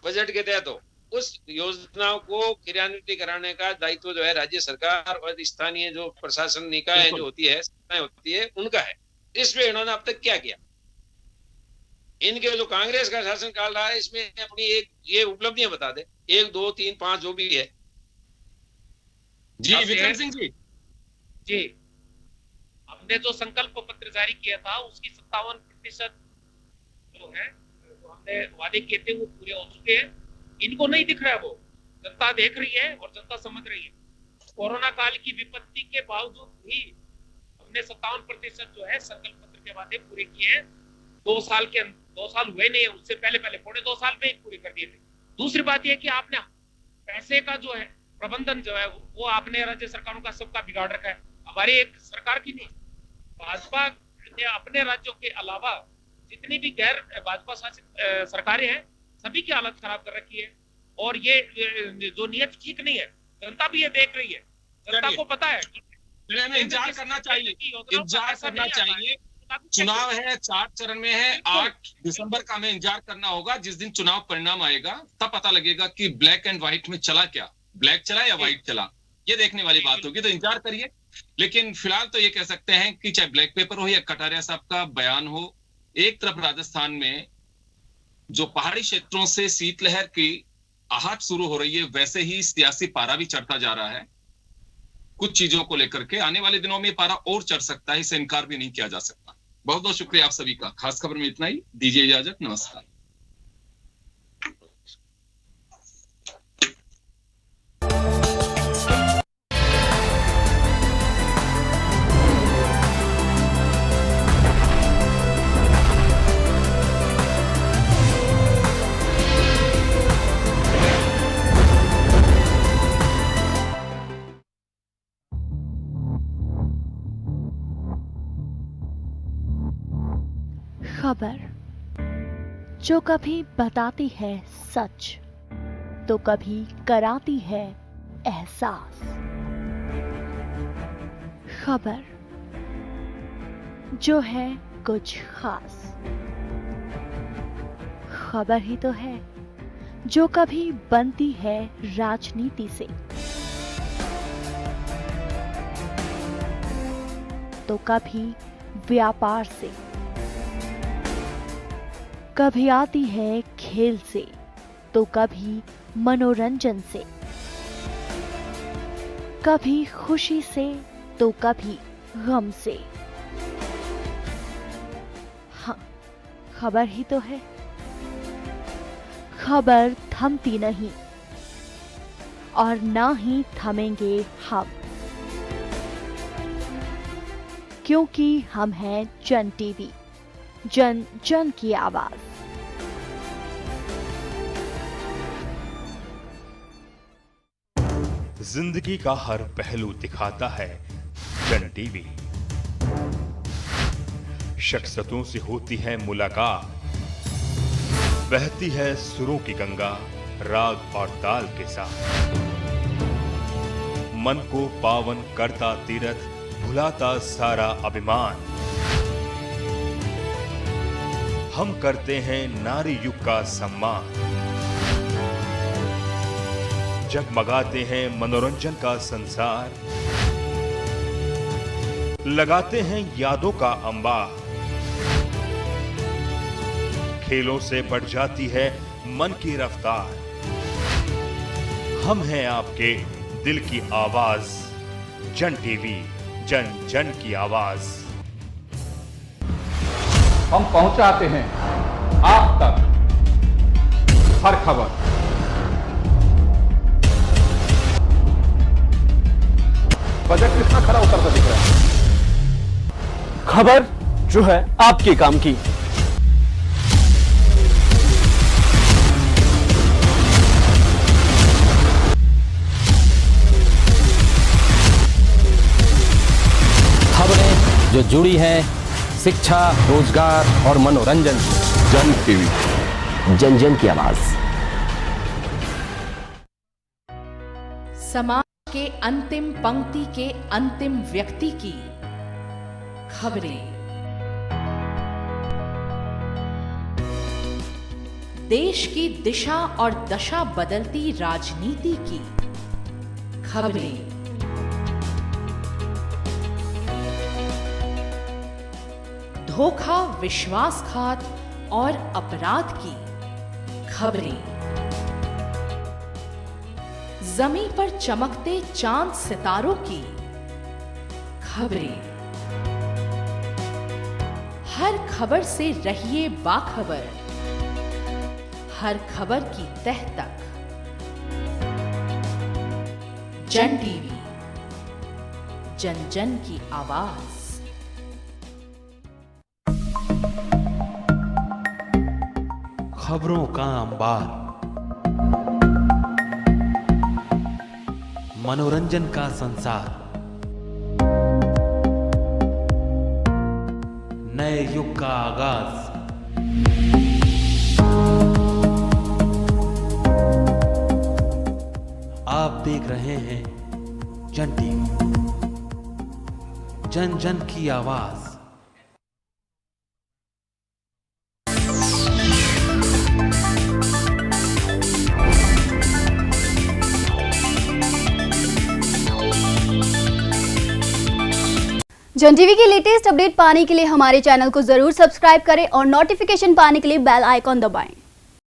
बजट के तहत हो, उस योजना को क्रियान्वित कराने का दायित्व जो है राज्य सरकार और स्थानीय जो प्रशासन निकाय जो होती है, संस्थाएं होती है, उनका है। इसमें इन्होंने अब तक क्या किया? इनके जो कांग्रेस का शासन काल रहा है इसमें अपनी एक ये उपलब्धियां बता दे, 1 2 3 5 जो भी है। जी विक्रम सिंह जी, हमने जो संकल्प पत्र जारी किया था उसकी 57% जो है तो हमने वादे किए थे वो पूरे हो चुके हैं। इनको नहीं दिख रहा है, वो जनता देख रही है और जनता समझ रही है। कोरोना काल की विपत्ति के बावजूद भी हमने 57% जो है संकल्प पत्र के वादे पूरे किए हैं। 2 साल हुए नहीं है, उससे पहले 2.5 साल में ही पूरे कर दिए थे। दूसरी बात यह कि आपने पैसे का जो है प्रबंधन जो है वो आपने राज्य सरकारों का सबका बिगाड़ रखा है, हमारी एक सरकार की नहीं। भाजपा ने अपने राज्यों के अलावा जितनी भी गैर भाजपा शासित सरकारें हैं सभी की हालत खराब कर रखी है, और ये जो नियत ठीक नहीं है, जनता भी ये देख रही है, जनता को पता है। इंतजार करना चाहिए, चुनाव है, 4 चरण में है, 8 दिसंबर का हमें इंतजार करना होगा। जिस दिन चुनाव परिणाम आएगा तब पता लगेगा कि ब्लैक एंड व्हाइट में चला क्या, ब्लैक चला या व्हाइट चला, ये देखने वाली बात होगी। तो इंतजार करिए। लेकिन फिलहाल तो ये कह सकते हैं कि चाहे ब्लैक पेपर हो या कटारिया साहब का बयान हो, एक तरफ राजस्थान में जो पहाड़ी क्षेत्रों से शीतलहर की आहट शुरू हो रही है, वैसे ही सियासी पारा भी चढ़ता जा रहा है। कुछ चीजों को लेकर के आने वाले दिनों में पारा और चढ़ सकता है, इसे इनकार भी नहीं किया जा सकता। बहुत बहुत शुक्रिया आप सभी का। खास खबर में इतना ही, दीजिए इजाजत, नमस्कार। खबर जो कभी बताती है सच तो कभी कराती है एहसास। खबर जो है कुछ खास। खबर ही तो है जो कभी बनती है राजनीति से तो कभी व्यापार से, कभी आती है खेल से तो कभी मनोरंजन से, कभी खुशी से तो कभी गम से। हाँ, खबर ही तो है। खबर थमती नहीं और ना ही थमेंगे हम, क्योंकि हम हैं जन टीवी, जन जन की आवाज। जिंदगी का हर पहलू दिखाता है जन टीवी। शख्सियतों से होती है मुलाकात, बहती है सुरों की गंगा राग और ताल के साथ। मन को पावन करता तीरथ, भुलाता सारा अभिमान। हम करते हैं नारी युग का सम्मान। जगमगाते हैं मनोरंजन का संसार, लगाते हैं यादों का अंबार। खेलों से बढ़ जाती है मन की रफ्तार। हम हैं आपके दिल की आवाज, जन टीवी, जन जन की आवाज। हम पहुंचाते हैं आप तक हर खबर। बजट कितना खरा उतरता दिख रहा है। खबर जो है आपके काम की। खबरें जो जुड़ी हैं शिक्षा, रोजगार और मनोरंजन। जन टीवी, जन जन की आवाज। समाज के अंतिम पंक्ति के अंतिम व्यक्ति की खबरें। देश की दिशा और दशा बदलती राजनीति की खबरें। धोखा, विश्वासघात और अपराध की खबरें। जमीन पर चमकते चांद सितारों की खबरें। हर खबर से रहिए बाखबर, हर खबर की तह तक। जन टीवी, जन जन की आवाज। खबरों का अंबार, मनोरंजन का संसार, नए युग का आगाज। आप देख रहे हैं जन टीवी, जन जन की आवाज। जन टीवी की लेटेस्ट अपडेट पाने के लिए हमारे चैनल को जरूर सब्सक्राइब करें और नोटिफिकेशन पाने के लिए बेल आइकॉन दबाएं।